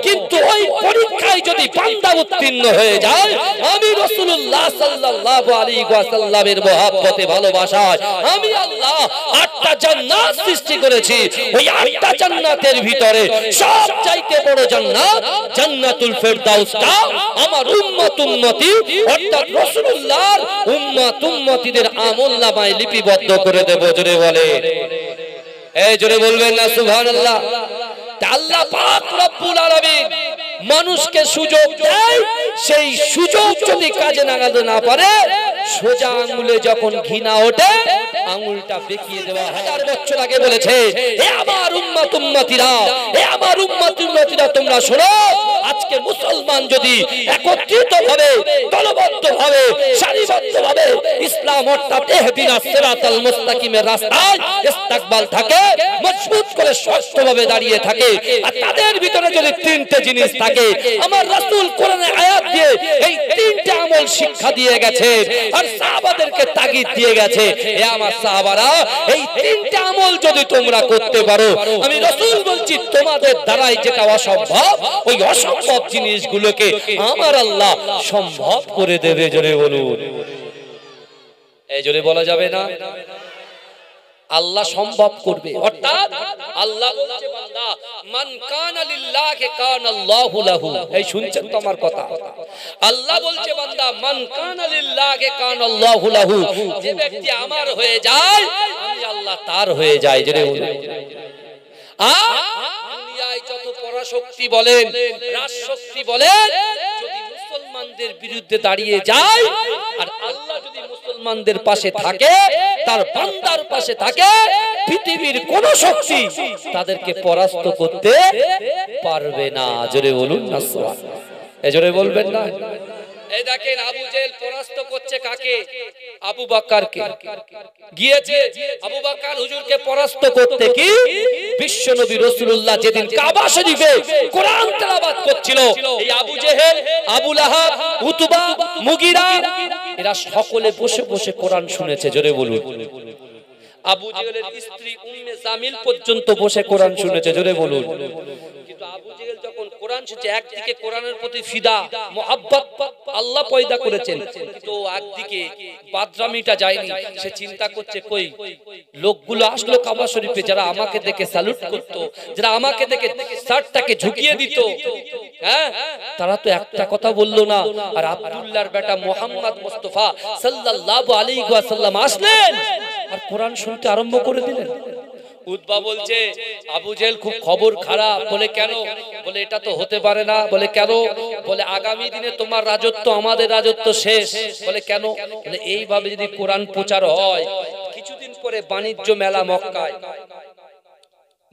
কিন্তু ওই পরীক্ষায় যদি বান্দা উত্তীর্ণ হয়ে যায় আমি রাসূলুল্লাহ সাল্লাল্লাহু আলাইহি ওয়াসাল্লামের মহব্বতে ভালোবাসায় আমি আল্লাহ আটটা জান্নাত সৃষ্টি করেছি ওই আটটা জান্নাতের ভিতরে সবচাইতে বড় জান্নাত জান্নাতুল ফেরদাউসটা আমার উম্মত উম্মতি অর্থাৎ রাসূলুল্লাহর উম্মত উম্মতিদের আমলনামায় লিপিবদ্ধ করে দেব জোরে বলে এই জোরে বলবেন না সুবহানাল্লাহ আল্লাহ পাক রব্বুল আলামিন মানুষকে সুযোগ দেয় সেই সুযোগ যদি কাজে লাগাতে না পারে সোজা আঙ্গুলে যখন ঘৃণা ওঠে আঙ্গুলটা বেঁকিয়ে দেওয়া হাজার বছর আগে বলেছে হে আমার উম্মত উম্মতিরা হে আমার উম্মত উম্মতিরা তোমরা শোনো আজকে মুসলমান যদি একত্রিতভাবে দলবদ্ধভাবে সারিবদ্ধভাবে ইসলাম অর্থাৎ ইহদিনাস সিরাতাল মুস্তাকিমের রাস্তায় ইস্তেকবাল থাকে মজবুত করে শক্তভাবে দাঁড়িয়ে থাকে আর তাদের ভিতরে যদি তিনটে জিনিস থাকে আমার রাসূল কোরআনে আয়াত দিয়ে এই তিনটে আমল শিক্ষা দিয়ে গেছে আর সাহাবাদেরকে তাগিদ দিয়ে গেছে হে আমার সাহাবারা এই তিনটে আমল যদি তোমরা করতে পারো আমি রাসূল বলছি তোমাদের দ্বারাই যেটা অসম্ভব ওই অসম্ভব জিনিসগুলোকে আমার আল্লাহ সম্ভব করে দেবে জোরে বলুন এই জোরে বলা যাবে না আল্লাহ সম্ভব করবে অর্থাৎ আল্লাহ বলছে বান্দা মান কানা লিল্লাহি কানা আল্লাহু লাহু এই শুনছেন তো আমার কথা আল্লাহ বলছে বান্দা মান কানা লিল্লাহি কানা আল্লাহু লাহু যে ব্যক্তি আমার হয়ে যায় আমি আল্লাহ তার হয়ে যাই জেনে বলুন দুনিয়ায় যত পরাশক্তি বলেন রাজশক্তি বলেন যদি মুসলমানদের বিরুদ্ধে দাঁড়িয়ে যায় আর আল্লাহ যদি মুসলমানদের পাশে থাকে তার বান্দার পাশে থাকে পৃথিবীর কোন শক্তি তাদেরকে পরাস্ত করতে পারবে না জোরে বলুন না সুবহানাল্লাহ এই জোরে বলবেন না এই দেখেন আবু জেহেল পরাস্ত করছে কাকে আবু বকরকে গিয়েছে আবু বকর হুজুরকে পরাস্ত করতে কি বিশ্বনবী রাসূলুল্লাহ যেদিন কাবা শরীফে কোরআন তেলাওয়াত করছিল এই আবু জেহেল আবু লাহাব উতবা মুগিরা এরা সকলে বসে বসে কোরআন শুনেছে জোরে বলুন আবু জেহেলের স্ত্রী উম্মে জামিল পর্যন্ত বসে কোরআন শুনেছে, জোরে বলুন। কিন্তু আবু জেহেল যখন কোরআন শুনছে, একদিকে কোরআনের প্রতি ফিদা মুহাব্বত আল্লাহ পয়দা করেছেন, কিন্তু একদিকে বাদরামিটা যায়নি। সে চিন্তা করছে কই লোকগুলো আসলো কাবা শরীফে, যারা আমাকে দেখে স্যালুট করত, যারা আমাকে দেখে শার্টটাকে ঝুঁকিয়ে দিত, হ্যাঁ, তারা তো একটা কথা বললো না। আর আব্দুল্লাহর বেটা মুহাম্মদ মুস্তাফা সাল্লাল্লাহু আলাইহি ওয়াসাল্লাম আসলেন আর কোরআন শুনতে আরম্ভ করে দিলেন। উতবা বলছে আবু জেহেল খুব খবর খারাপ। বলে কেন? বলে এটা তো হতে পারে না। বলে কেন? বলে আগামী দিনে তোমার রাজত্ব আমাদের রাজত্ব শেষ। বলে কেন? বলে এইভাবে যদি কোরআন প্রচার হয়, কিছুদিন পরে বাণিজ্য মেলা মক্কায়,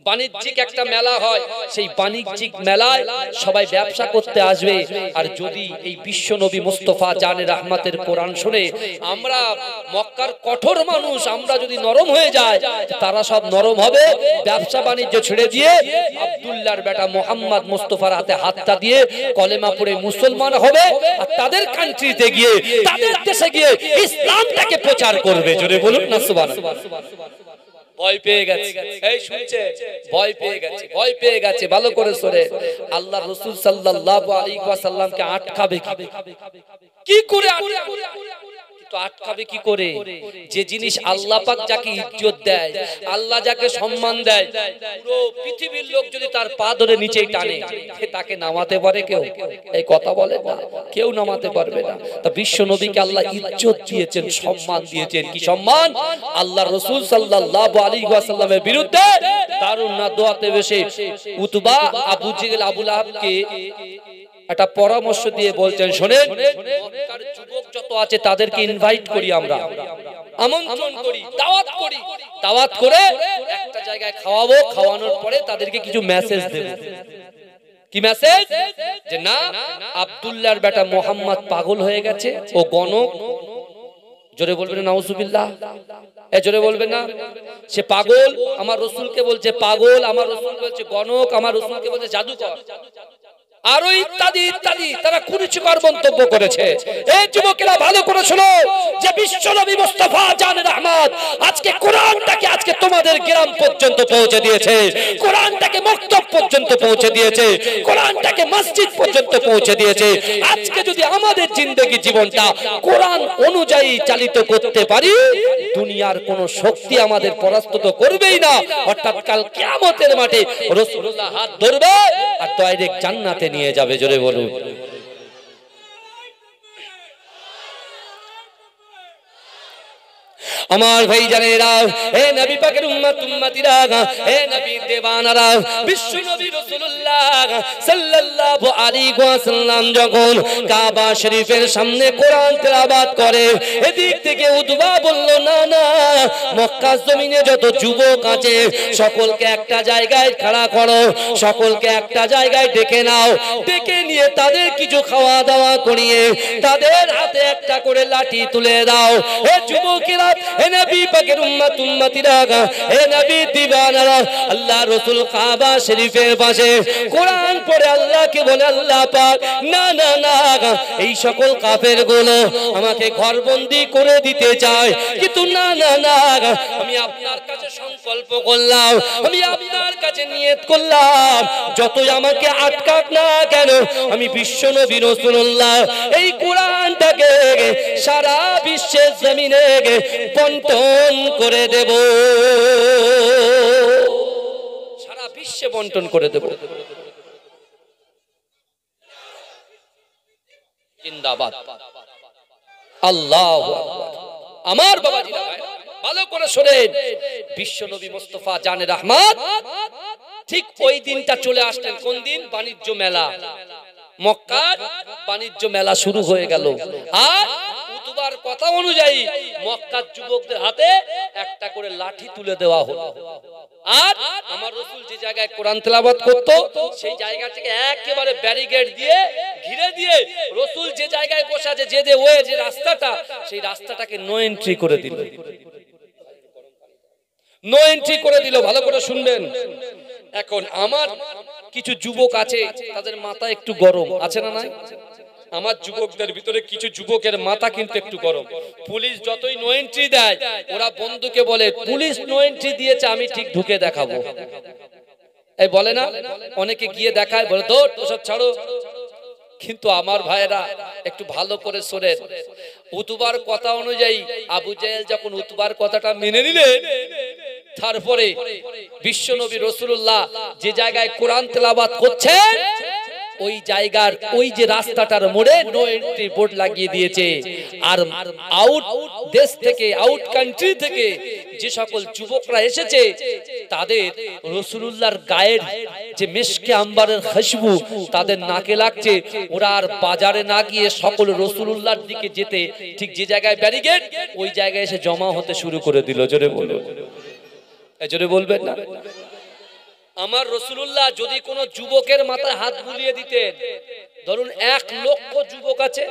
বাণিজ্যিক একটা মেলা হয়, সেই বাণিজ্যিক মেলায় সবাই ব্যবসা করতে আসবে। আর যদি এই বিশ্ব নবী মুস্তাফা জানে রহমতের কোরআন শুনে আমরা মক্কার কঠোর মানুষ, আমরা যদি নরম হয়ে যায়, তারা সব নরম হবে, ব্যবসা বাণিজ্য ছেড়ে দিয়ে আব্দুল্লাহর বেটা মুহাম্মদ মুস্তাফার হাতে হাতটা দিয়ে কলেমা পড়ে মুসলমান হবে, আর তাদের কান্ট্রিতে গিয়ে, তাদের দেশে গিয়ে ইসলামটাকে প্রচার করবে। জোরে বলুন না সুবহানাল্লাহ। ভয় পেয়ে গেছে, এই শুনছে, ভয় পেয়ে গেছে, ভয় পেয়ে গেছে। ভালো করে শুনে, আল্লাহ রাসূল সাল্লাল্লাহু আলাইহি ওয়াসাল্লামকে আটকাবে কি করে? আটকাবে কি করে? যে জিনিস আল্লাহ পাক যাকে ইজ্জত দেয়, আল্লাহ যাকে সম্মান দেয়, পুরো পৃথিবীর লোক যদি তার পা ধরে নিচেই টানে, তাকে নামাতে পারে কেউ? এই কথা বলে না, কেউ নামাতে পারবে না। তা বিশ্ব নবীকে আল্লাহ ইজ্জত দিয়েছেন, সম্মান দিয়েছেন। কি সম্মান? আল্লাহ রাসূল সাল্লাল্লাহু আলাইহি ওয়াসাল্লামের বিরুদ্ধে দারুন নাদওয়াতে বসে উতবা আবু জেহেল আবু লাহাবকে একটা পরামর্শ দিয়ে বলছেন, শোনেন, মক্কার যুবক যত আছে তাদেরকে ইনভাইট করি, আমরা আমন্ত্রণ করি, দাওয়াত করি, দাওয়াত করে একটা জায়গায় খাওয়াবো, খাওয়ানোর পরে তাদেরকে কিছু মেসেজ দেব। কি মেসেজ? যে না, আব্দুল্লাহর বেটা মুহাম্মদ পাগল হয়ে গেছে, ও গণক। জোরে বলবেন না নাউজুবিল্লাহ? জোরে বলবেন না? সে পাগল, আমার রাসূলকে বলছে পাগল, আমার রাসূল বলছে গণক, আমার রাসূলকে বলছে জাদুকর, আরো ইত্যাদি ইত্যাদি। তারা কুরুচিকর মন্তব্য করেছে। এই যুবকেরা ভালো করে শোনো, যে বিশ্ব নবী মুস্তাফা জানে রহমত আজকে কোরআনটাকে আজকে তোমাদের গ্রাম পর্যন্ত পৌঁছে দিয়েছে, কোরআনটাকে মক্তব পর্যন্ত পৌঁছে দিয়েছে, কোরআনটাকে মসজিদ পর্যন্ত পৌঁছে দিয়েছে। আজকে যদি আমাদের জিন্দেগি জীবনটা কোরআন অনুযায়ী চালিত করতে পারি, দুনিয়ার কোন শক্তি আমাদের পরাস্ত তো করবেই না। অর্থাৎ কাল কিয়ামতের মাঠে রাসূলুল্লাহ হাত ধরবে আর ডাইরেক্ট জান্নাতে নিয়ে যাবে। জোরে বলুন। আমার ভাই জানেরা, হে নবী পাকের উম্মত উম্মতিরা, হে নবী দেওয়ানারা, বিশ্ব নবী রাসূলুল্লাহ সাল্লাল্লাহু আলাইহি ওয়াসাল্লাম যখন কাবা শরীফের সামনে কোরআন তেলাওয়াত করে, এদিক থেকে উতবা বলল, না না, মক্কা জমিনে যত যুবক আছে সকলকে একটা জায়গায় খাড়া করো, সকলকে একটা জায়গায় ডেকে নাও, ডেকে নিয়ে তাদের কিছু খাওয়া দাওয়া করিয়ে তাদের হাতে একটা করে লাঠি তুলে দাও। হে যুবকেরা, হে নবী পাকের উম্মত উম্মতিরা, হে নবী দিওয়ানারা, আল্লাহ রাসূল কাবা শরীফের পাশে কোরআন পড়ে আল্লাহকে বলে, আল্লাহ পাক, না না না, এই সকল কাফেরগুলো আমাকে ঘরবন্দি করে দিতে চায়, কিন্তু না না না, আমি আপনার কাছে সংকল্প করলাম, আমি আপনার কাছে নিয়ত করলাম, যতই আমাকে আটকাক না কেন, আমি বিশ্ব নবী রাসূলুল্লাহ এই কোরআনটাকে সারা বিশ্বের জমিনে বন্টন করে দেব, সারা বিশ্বে বন্টন করে দেব। জিন্দাবাদ, আল্লাহু আকবার। আমার বাবাজিরা ভালো করে শোনেন, বিশ্ব নবী মুস্তাফা জানে রহমত ঠিক ওই দিনটা চলে আসলেন। কোন দিন? বাণিজ্য মেলা। মক্কার বাণিজ্য মেলা শুরু হয়ে গেল। আর উতবার কথা অনুযায়ী মক্কার যুবকদের হাতে একটা করে লাঠি তুলে দেওয়া হলো। আর আমার রাসূল যে জায়গায় কোরআন তেলাওয়াত করত, সেই জায়গা থেকে একেবারে ব্যারিকেড দিয়ে ঘিরে দিয়ে রাসূল যে জায়গায় বসে আছে, যে ওয়ে যে রাস্তাটা, সেই রাস্তাটাকে নো এন্ট্রি করে দিল। নো এন্ট্রি করে দিল। ভালো করে শুনবেন। এখন আমার কিছু যুবক আছে, তাদের মাথা একটু গরম আছে না নাই? আমার যুবকদের ভিতরে কিছু যুবকের মাথা কিন্তু একটু গরম। পুলিশ যতই নো এন্ট্রি দেয়, ওরা বন্ধুকে বলে পুলিশ নো এন্ট্রি দিয়েছে, আমি ঠিক ঢুকে দেখাবো। এই বলে না, অনেকে গিয়ে দেখায়, বলে দৌড় ওসব ছাড়ো। কিন্তু আমার ভাইরা একটু ভালো করে শোনেন, উতবার কথা অনুযায়ী আবু জেহেল যখন উতবার কথাটা মেনে নিলেন, তারপরে বিশ্বনবী রাসূলুল্লাহ যে জায়গায় কোরআন তেলাওয়াত করছেন, ওই জায়গার ওই যে রাস্তাটার মোড়ে নো এন্ট্রি বোর্ড লাগিয়ে দিয়েছে। আর আউট দেশ থেকে, আউট কান্ট্রি থেকে যে সকল যুবকরা এসেছে, তাদের রাসূলুল্লাহর গায়ের যে মিশকে আম্বারের খুশবু তাদের নাকে লাগছে। ওরা আর বাজারে না গিয়ে সকল রাসূলুল্লাহর দিকে যেতে, ঠিক যে জায়গায় ব্যারিকেড, ওই জায়গায় এসে জমা হতে শুরু করে দিল। জোরে বলো, জোরে বলবেন না? আমার রাসূলুল্লাহ যদি কোনো যুবকের মাথায় হাত বুলিয়ে দিতেন, ধরুন 1 লক্ষ যুবক আছে,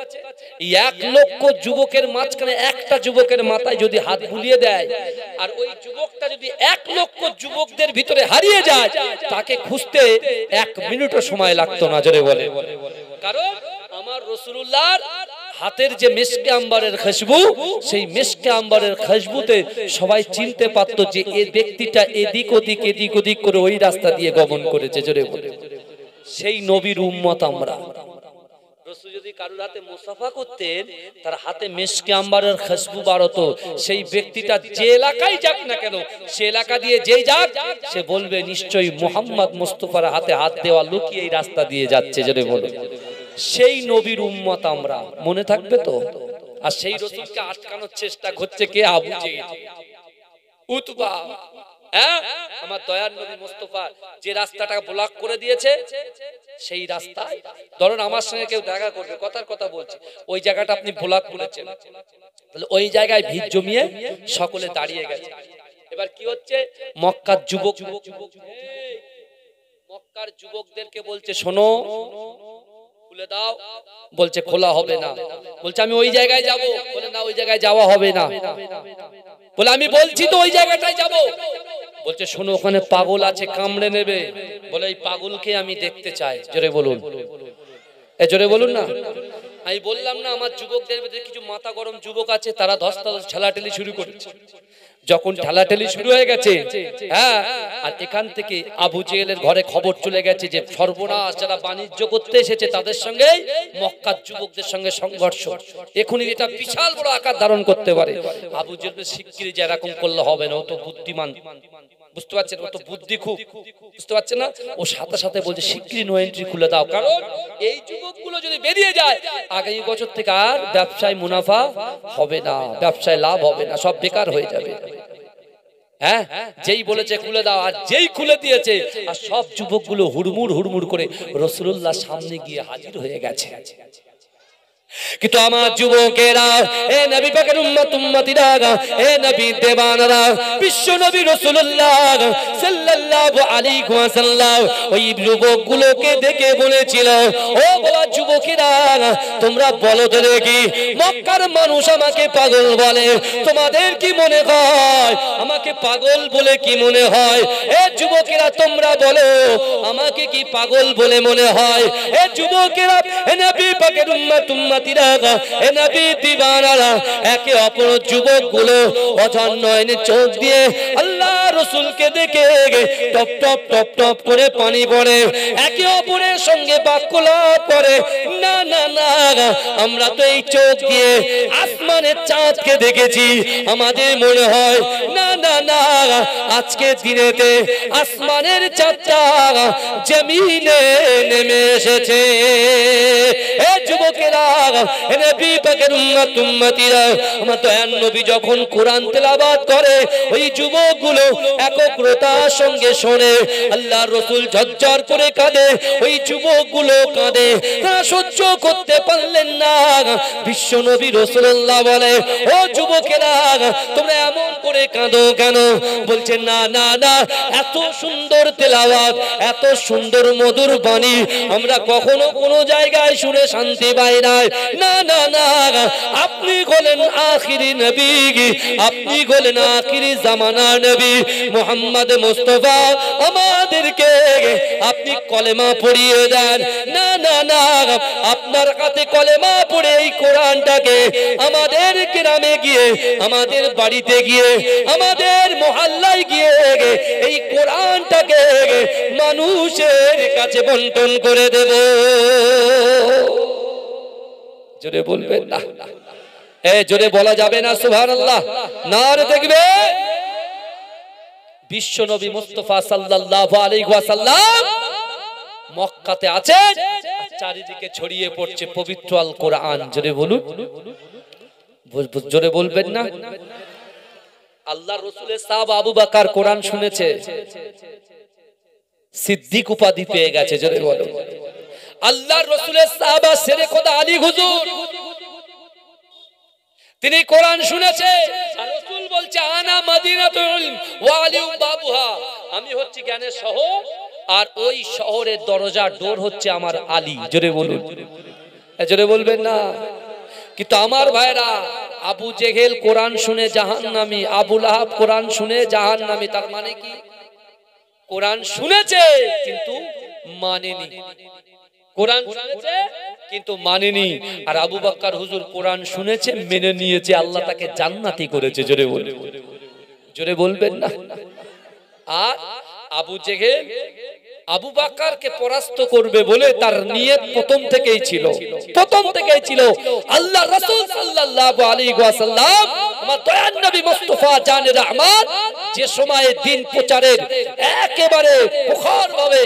1 লক্ষ যুবকের মাঝখানে একটা যুবকের মাথায় যদি হাত বুলিয়ে দেয়, আর ওই যুবকটা যদি 1 লক্ষ যুবকদের ভিতরে হারিয়ে যায়, তাকে খুঁজতে 1 মিনিটও সময় লাগতো না। জোরে বলে, কারণ আমার রাসূলুল্লাহর হাতের যে মিশকে আম্বারের খুশবু, সেই মিশকে আম্বারের খুশবুতে সবাই চিনতে পারতো যে এই ব্যক্তিটা এদিক ওদিক করে ওই রাস্তা দিয়ে গমন করেছে। জোরে বলে, সেই নবীর উম্মত আমরা। রাসূল যদি কারোর হাতে মুসাফা করতেন, তার হাতে মিশকে আম্বারের খুশবু বাড়তো, সেই ব্যক্তিটা যে এলাকায় যাক না কেন, সে এলাকা দিয়ে যেই যাক, সে বলবে নিশ্চয়ই মুহাম্মদ মুস্তাফার হাতে হাত দেওয়া লোক এই রাস্তা দিয়ে যাচ্ছে। জোরে বলে, সেই নবীর উম্মত আমরা। মনে থাকবে তো? আর সেই রাসূলকে আটকানোর চেষ্টা করছে কে? আবু জেহেল, উতবা। হ্যাঁ, আমার দয়ার নবী মুস্তাফা যে রাস্তাটা ব্লক করে দিয়েছে, সেই রাস্তায় ধরুন আমার সঙ্গে কেউ দেখা করবে, কথার কথা বলছি, ওই জায়গাটা আপনি ব্লক করেছেন, তাহলে ওই জায়গায় ভিড় জমিয়ে সকলে দাঁড়িয়ে গেছে। এবার কি হচ্ছে, মক্কার যুবকদেরকে বলছে শোনো, খুলে দাও। বলছে খোলা হবে না। বলছে আমি ওই জায়গায় যাব। বলে না, ওই জায়গায় যাওয়া হবে না। বলে আমি বলছি তো ওই জায়গাটায় যাব। বলছে শোনো, ওখানে পাগল আছে, কামড়ে নেবে। বলে এই পাগলকে আমি দেখতে চাই। জোরে বলুন, জোরে বলুন না। আমি বললাম না, আমার যুবকদের ভিতরে কিছু মাথা গরম যুবক আছে, তারা ধস্তাধস্তি ঠেলাঠেলি শুরু করেছে। যখন ঠেলাঠেলি শুরু হয়ে গেছে, হ্যাঁ, আর এখান থেকে আবু জেহেলের ঘরে খবর চলে গেছে যে সর্বনাশ, যারা বাণিজ্য করতে এসেছে তাদের সঙ্গে মক্কার যুবকদের সঙ্গে সংঘর্ষ, এখনই এটা বিশাল বড় আকার ধারণ করতে পারে। আবু জেহেল শিগগিরই যে এরকম করলে হবে না, ও তো বুদ্ধিমান, বুঝতে পারছেন, ও তো বুদ্ধি খুব, বুঝতে পারছেন না? ও সাথে সাথে বলছে শিগগিরই নো এন্ট্রি খুলে দাও, কারণ এই যুবকগুলো যদি বেরিয়ে যায়, আগামী বছর থেকে আর ব্যবসায় মুনাফা হবে না, ব্যবসায় লাভ হবে না, সব বেকার হয়ে যাবে। হ্যাঁ, যেই বলেছে খুলে দাও, আর যেই খুলে দিয়েছে, আর সব যুবকগুলো হুড়মুড় করে রাসূলুল্লাহর সামনে গিয়ে হাজির হয়ে গেছে। কিন্তু আমার যুবকেরা, এ নবী পাকের উম্মতিরা, এ নবী দেবানরা, বিশ্ব নবী রাসূলুল্লাহ সাল্লাল্লাহু আলাইহি ওয়াসাল্লাম ওই যুবকগুলোকে দেখে বলেছিল, ও বাবা যুবকেরা, তোমরা বলো তো দেখি, মক্কার মানুষ আমাকে পাগল বলে, তোমাদের কি মনে হয় আমাকে পাগল বলে কি মনে হয়? এ যুবকেরা তোমরা বলো, আমাকে কি পাগল বলে মনে হয়? এ যুবকেরা, এ নবী পাকের উম্মতিরা, এ নবী দিবানারা, একে অপর যুবকগুলো অঝর নয়নে চোখ দিয়ে আল্লাহ রাসূলকে দেখে টপ টপ টপ টপ করে পানি পড়ে, একে অপরের সঙ্গে বাক্যলাপ করে। না না না, আমরা তো এই চোখ দিয়ে আসমানের চাঁদকে দেখেছি, আমাদের মনে হয় না না না, আজকে দিনেতে আসমানের চাঁদটা জমিনে নেমে এসেছে। এ যুবকেরা, এ নবী পাকের উম্মতিরা, আমার দয়ার নবী যখন কোরআন তেলাওয়াত করে, ওই যুবকগুলো একগ্রতার সঙ্গে শোনে, আল্লাহর রাসূল ঝরঝর করে কাঁদে, ওই যুবকগুলো কাঁদে, তারা সহ্য করতে পারলেন না। বিশ্ব নবী রাসূলুল্লাহ বলে, ও যুবকেরা, তোমরা এমন করে কাঁদো কেন? বলছে না না না, এত সুন্দর তেলাওয়াত, এত সুন্দর মধুর বাণী আমরা কখনো কোনো জায়গায় শুনে শান্তি শান্তি পায় না। না না না, আপনি হলেন আখিরি নবী, আপনি হলেন আখিরি জামানার নবী মুহাম্মদ মুস্তাফা। আমাদেরকে আপনি কলেমা পড়িয়ে দেন। না না না, আপনার হাতে কলেমা পড়ে এই কোরআনটাকে আমাদের গ্রামে গিয়ে, আমাদের বাড়িতে গিয়ে, আমাদের মহল্লায় গিয়ে এই কোরআনটাকে মানুষের কাছে বন্টন করে দেব। জোরে বলবেন না? জোরে বলা যাবে না সুবহানাল্লাহ? নারে দেখবে বিশ্ব নবী মুস্তাফা সাল্লাল্লাহু আলাইহি ওয়াসাল্লাম মক্কাতে আছেন, চারিদিকে ছড়িয়ে পড়ছে পবিত্র আল কোরআন। জোরে বলুন, জোরে বলবেন না? আল্লাহর রাসূলের সাহাবা আবু বকর কোরআন শুনেছে, সিদ্দিক উপাধি পেয়ে গেছে। জোরে বলুন। আল্লাহর রাসূলের সাহাবা শেরে খোদা আলী হুজুর, তিনি কোরআন শুনেছে। রাসূল বলছে আনা মদিনাতুল ওয়া আলী বাবুহা, আমি হচ্ছি জ্ঞানের শহর আর ওই শহরের দরজা ডোর হচ্ছে আমার আলী। জোরে বলুন, জোরে বলবেন না? কিন্তু আমার ভাইরা, আবু জেহেল কোরআন শুনে জাহান্নামী, আবু লাহাব কোরআন শুনে জাহান্নামী। তার মানে কি? কোরআন শুনেছে কিন্তু মানেনি। কোরআন শুনেছে কিন্তু মানেনি। আর আবু বকর হুজুর কোরআন শুনেছে, মেনে নিয়েছে, আল্লাহ তাকে জান্নাতি করেছে। জোরে বলবেন, জোরে বলবেন না? আর আবু জেহেল আবু বকরকে পরাস্ত করবে বলে তার নিয়ত প্রথম থেকেই ছিল, প্রথম থেকেই ছিল। আল্লাহ রাসূল সাল্লাল্লাহু আলাইহি ওয়াসাল্লাম আমার দয়ার নবী মুস্তাফা জানে রহমান যে সময়ে দিন প্রচারের একেবারে প্রখরভাবে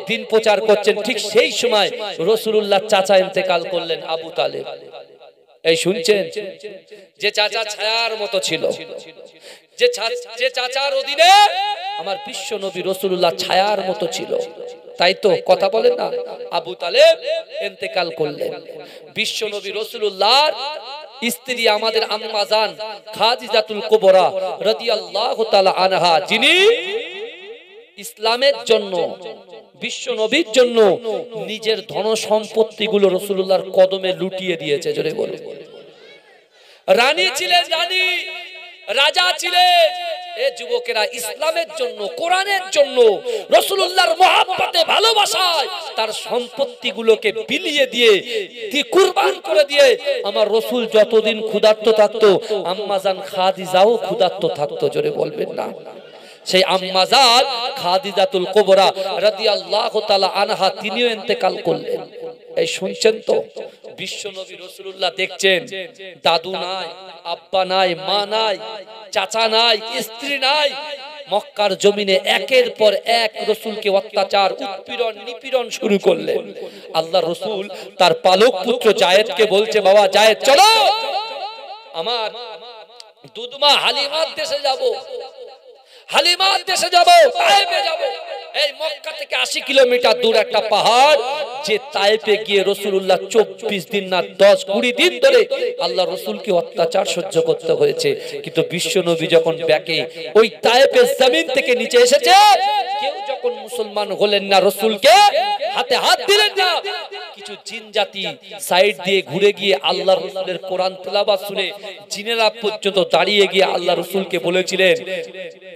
দিন প্রচার করছেন, ঠিক সেই সময় রাসূলুল্লাহ চাচা ইন্তেকাল করলেন, আবু তালেব। এই শুনছেন? যে চাচা ছায়ার মতো ছিল, যে চাচার অধীনে আমার বিশ্ব নবী রাসূলুল্লাহ ছায়ার মতো ছিল, তাই তো কথা বলেন না? আবু তালেব ইন্তেকাল করলেন। বিশ্ব নবী রাসূলুল্লাহর স্ত্রী আমাদের আম্মা জান খাদিজাতুল কুবরা রাদিয়াল্লাহু তাআলা আনহা, যিনি ইসলামের জন্য, বিশ্ব নবীর জন্য নিজের ধন সম্পত্তি গুলো রাসূলুল্লাহর কদমে লুটিয়ে দিয়েছে। জোরে বলে। রানী ছিলেন, রানী, রাজা ছিলেন। এ যুবকেরা ইসলামের জন্য, কোরআনের জন্য, রাসূলুল্লাহর মহব্বতে, ভালোবাসায় তার সম্পত্তিগুলোকে বিলিয়ে দিয়ে, কুরবান করে দিয়ে আমার রাসূল যতদিন ক্ষুধার্ত থাকতো, আম্মা জান খাদিজাও ক্ষুধার্ত থাকতো। জোরে বলবেন না? সেই আম্মা জান খাদিজাতুল কুবরা রাদিয়াল্লাহু তাআলা আনহা তিনিও ইন্তেকাল করলেন। এই শুনছেন তো? বিশ্ব নবী রাসূলুল্লাহ দেখছেন দাদু নাই, আব্বা নাই, মা নাই, চাচা নাই, স্ত্রী নাই। মক্কার জমিনে একের পর এক রাসূলকে অত্যাচার, উৎপীড়ন, নিপীড়ন শুরু করলেন। আল্লাহর রাসূল তার পালক পুত্র জায়েদকে বলছে, বাবা জায়েদ চলো, আমার দুধমা হালিমার দেশে যাব, হালিমার দেশে যাব, তায়েফে যাব। এই মক্কা থেকে 80 কিলোমিটার দূর একটা পাহাড়, যে তায়েফে গিয়ে রাসূলুল্লাহ 24 দিন না 10-20 দিন ধরে আল্লাহ রাসূলকে অত্যাচার সহ্য করতে হয়েছে। কিন্তু বিশ্ব নবী যখন ব্যাকে ওই তায়েফের জমিন থেকে নিচে এসেছে, কেউ যখন মুসলমান হলেন না, রাসূলকে হাতে হাত দিলেন না, কিছু জিন জাতি সাইড দিয়ে ঘুরে গিয়ে আল্লাহ রাসূলের কোরআন তেলাওয়াত শুনে জিনেরা পর্যন্ত দাঁড়িয়ে গিয়ে আল্লাহ রাসূলকে বলেছিলেন,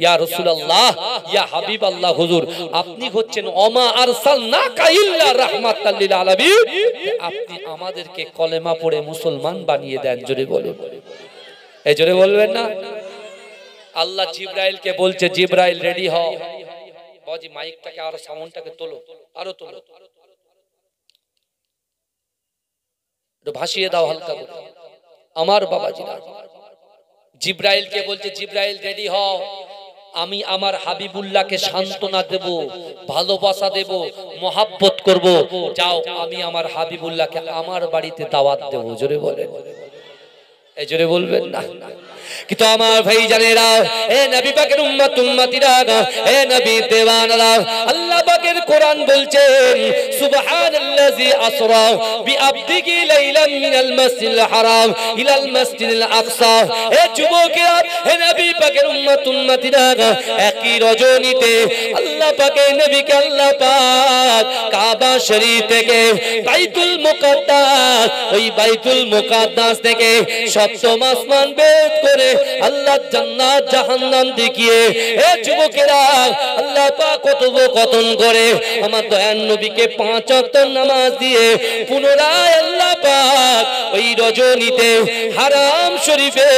ইয়া রাসূলুল্লাহ, ইয়া হাবিবাল্লাহ হুজুর, আপনি হচ্ছেন ওমা আরসালনাকা ইল্লা রাহমাতাল লিল আলামিন, আপনি আমাদেরকে কলেমা পড়ে মুসলমান বানিয়ে দেন। জোরে বলুন, এই জোরে বলবেন না? আল্লাহ জিবরাইলকে বলছে, জিবরাইল রেডি হও। বাবাজি মাইকটাকে আর সাউন্ডটাকে তোলো, আরো তোলো, ভাসিয়ে দাও হালকা করে। আমার বাবাজিরা জিবরাইলকে বলছে, জিবরাইল রেডি হও, আমি আমার হাবিবুল্লাহকে সান্ত্বনা দেব, ভালোবাসা দেব, মহাব্বত করব। যাও, আমি আমার হাবিবুল্লাহকে আমার বাড়িতে দাওয়াত দেব। জোরে বলেন, এই জোরে বলবেন না? কিন্তু আমার ভাই জানেরা, এ নবী পাকের উম্মত উম্মতিরা, এ নবী দেওয়ানারা, আল্লাহ পাকের কোরআন বলছেন, সুবহানাল্লাযী আসরা বিআবদিহি লাইলাম মিনাল মাসজিদিল হারাম ইলাল মাসজিদিল আকসা। এ যুবকেরা, এ নবী পাকের উম্মত উম্মতিরা, একই রজনীতে আল্লাহ আল্লাহ পাকের নবীকে আল্লাহ পাক কাবা শরীফ থেকে বাইতুল মুকাদ্দাস, ওই বাইতুল মুকাদ্দাস থেকে সপ্তম আসমান ভেদ করে আল্লাহ জান্নাত জাহান্নাম দেখিয়ে এ যুবকেরা আল্লাহ পাক কথোপকথন করে আমার দয়ার নবীকে 5 ওয়াক্ত নামাজ দিয়ে পুনরায় আল্লাহ পাক ওই রজনীতে হারাম শরীফে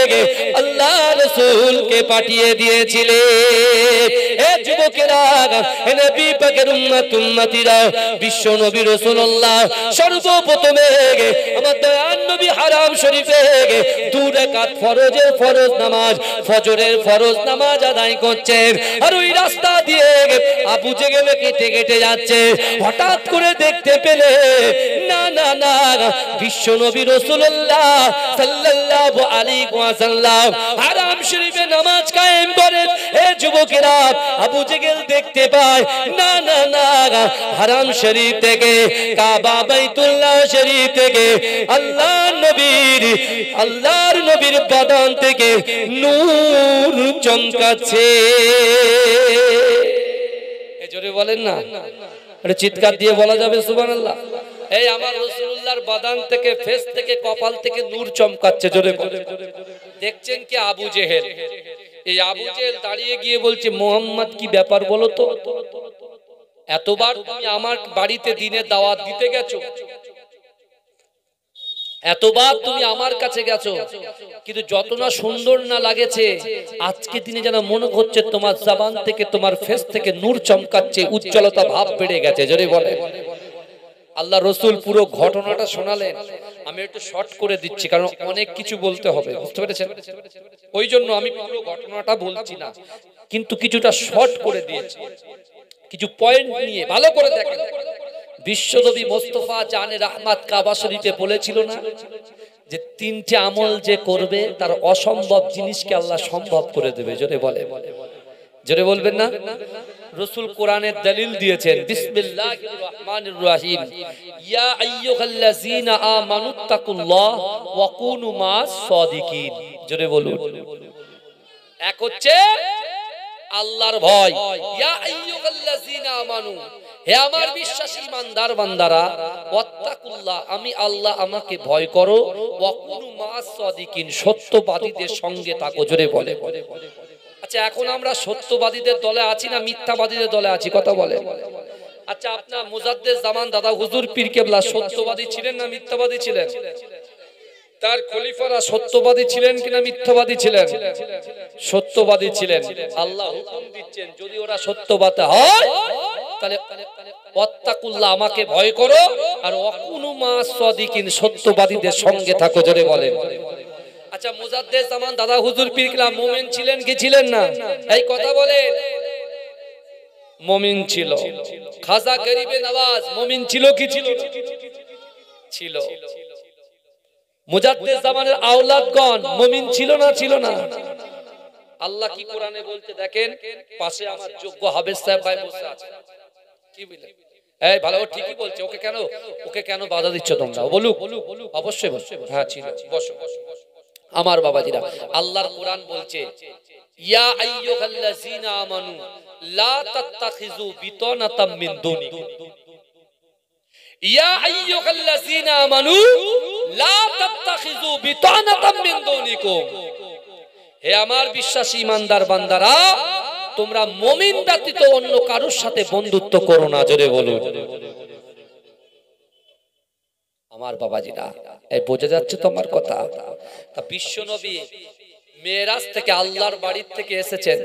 আল্লাহ রাসূলকে পাঠিয়ে দিয়েছিলেন। এ যুবকেরা, হে নবী পাকের উম্মতিরা, বিশ্ব নবী রাসূলুল্লাহ সর্বপ্রথমে আমার দয়ার নবী হারাম শরীফে 2 রাকাত ফরজ নামাজ, ফজরের ফরজ নামাজ আদায় করছেন। আর ওই রাস্তা দিয়ে আবু জেহেল কেটে কেটে যাচ্ছে। হঠাৎ করে দেখতে পেলে না না না বিশ্ব নবী রাসূলুল্লাহ সাল্লাল্লাহু আলাইহি ওয়াসাল্লাম হারাম শরীফে নামাজ কায়েম করেন। এ যুবকেরা, আবু জেহেল দেখতে পায় না না না হারাম শরীফ থেকে কাবা বাইতুল্লাহ শরীফ থেকে আল্লাহর নবীর বাদান থেকে নূর চমকাচ্ছে। এই জোরে বলেন না, এটা চিৎকার দিয়ে বলা যাবে সুবহানাল্লাহ। এই আমার রাসূলুল্লাহর বাদান থেকে, ফেস থেকে, কপাল থেকে নূর চমকাচ্ছে। জোরে বলেন। দেখছেন কি আবু জেহেল। এই আবু জেহেল দাঁড়িয়ে গিয়ে বলছে, মুহাম্মদ কি ব্যাপার বলো তো? এতবার তুমি আমার বাড়িতে দিনের দাওয়াত দিতে গেছো, এতবার তুমি আমার কাছে গেছো, কিন্তু যত না সুন্দর না লাগেছে আজকে দিনে যেন মনে হচ্ছে তোমার জবান থেকে, তোমার ফেস থেকে নূর চমকাচ্ছে, উজ্জ্বলতা ভাব বেড়ে গেছে। জোরে বলে। আল্লাহ রসুল পুরো ঘটনাটা শোনালেন। আমি একটু শর্ট করে দিচ্ছি, কারণ অনেক কিছু বলতে হবে, বুঝতে পেরেছেন? ওই জন্য আমি পুরো ঘটনাটা বলছি না, কিন্তু কিছুটা শর্ট করে দিয়েছি, কিছু পয়েন্ট নিয়ে ভালো করে দেখেন। বিশ্বনবী মোস্তফা জানে রাহমাত কাবা শরীফে বলেছিল না যে 3টে আমল যে করবে তার অসম্ভব জিনিসকে আল্লাহ সম্ভব করে দেবে। জোরে বলে, জোরে বলবেন না? রাসূল কোরআনের দলিল দিয়েছেন, বিসমিল্লাহির রহমানির রহিম, ইয়া আইয়ুহাল্লাযীনা আমানুত্তাকুল্লাহ ওয়া কুনু মাস সাদিকিন। জোরে বলুন। এক হচ্ছে আল্লাহর ভয়, ইয়া আইয়ুহাল্লাযীনা আমানু, হে আমার বিশ্বাসী ইমানদার বান্দারা, ওয়াত্তাকুল্লাহ, আমি আল্লাহ, আমাকে ভয় করো, ওয়া কুনু মাস সাদিকিন, সত্যবাদীদের সঙ্গে থাকো। জোরে বলে। আচ্ছা, এখন আমরা সত্যবাদীদের দলে আছি না মিথ্যাবাদীদের দলে আছি? কথা বলে। আচ্ছা, আপনার মুজাদ্দেদ জামান দাদা হুজুর পীর কেবলা সত্যবাদী ছিলেন না মিথ্যাবাদী ছিলেন? তার খলিফারা সত্যবাদী ছিলেন কিনা মিথ্যাবাদী ছিলেন? সত্যবাদী ছিলেন। আল্লাহ হুকুম দিচ্ছেন, যদি ওরা সত্যবাদী হয় তাহলে ওয়াত্তাকুল্লাহ, আমাকে ভয় করো, আর ওয়াকুনু মাস সাদিকিন, সত্যবাদীদের সঙ্গে থাকো। জোরে বলেন। আচ্ছা, মুজাদ্দেদ জামান দাদা হুজুর পীর কেবলা মুমিন ছিলেন কি ছিলেন না? এই কথা বলেন। মুমিন ছিল। খাজা গরিবে নওয়াজ মুমিন ছিল কি ছিল? ছিল। মুজাদ্দেদ জামানের আওলাদগণ মুমিন ছিল না ছিল না? আল্লাহ কি কোরআনে বলতে দেখেন, পাশে আমার যোগ্য হাফেজ সাহেব ভাই বসে আছে, কি বলে? এই ভালো, ঠিকই বলছে। ওকে কেন বাধা দিচ্ছ তোমরা? বলুক, অবশ্যই বসো। হ্যাঁ ছিল, বসো। আমার বাবাজিরা, আল্লাহর কোরআন বলছে, ইয়া আইয়ুহাল্লাযীনা আমানু লা তাত্তাখিযু বিতানাতাম মিন দুনিকুম, ইয়া আইয়ুহাল্লাযীনা আমানু লা তাত্তাখিযু বিতানাতাম মিন দুনিকুম, হে আমার বিশ্বাসী ইমানদার বান্দারা, তোমরা মুমিন ব্যতীত অন্য কারোর সাথে বন্ধুত্ব করো না। জোরে বলুন। আমার বাবাজিরা, এই বোঝা যাচ্ছে তো আমার কথা? তা বিশ্বনবী মেরাজ থেকে আল্লাহর বাড়ির থেকে এসেছেন।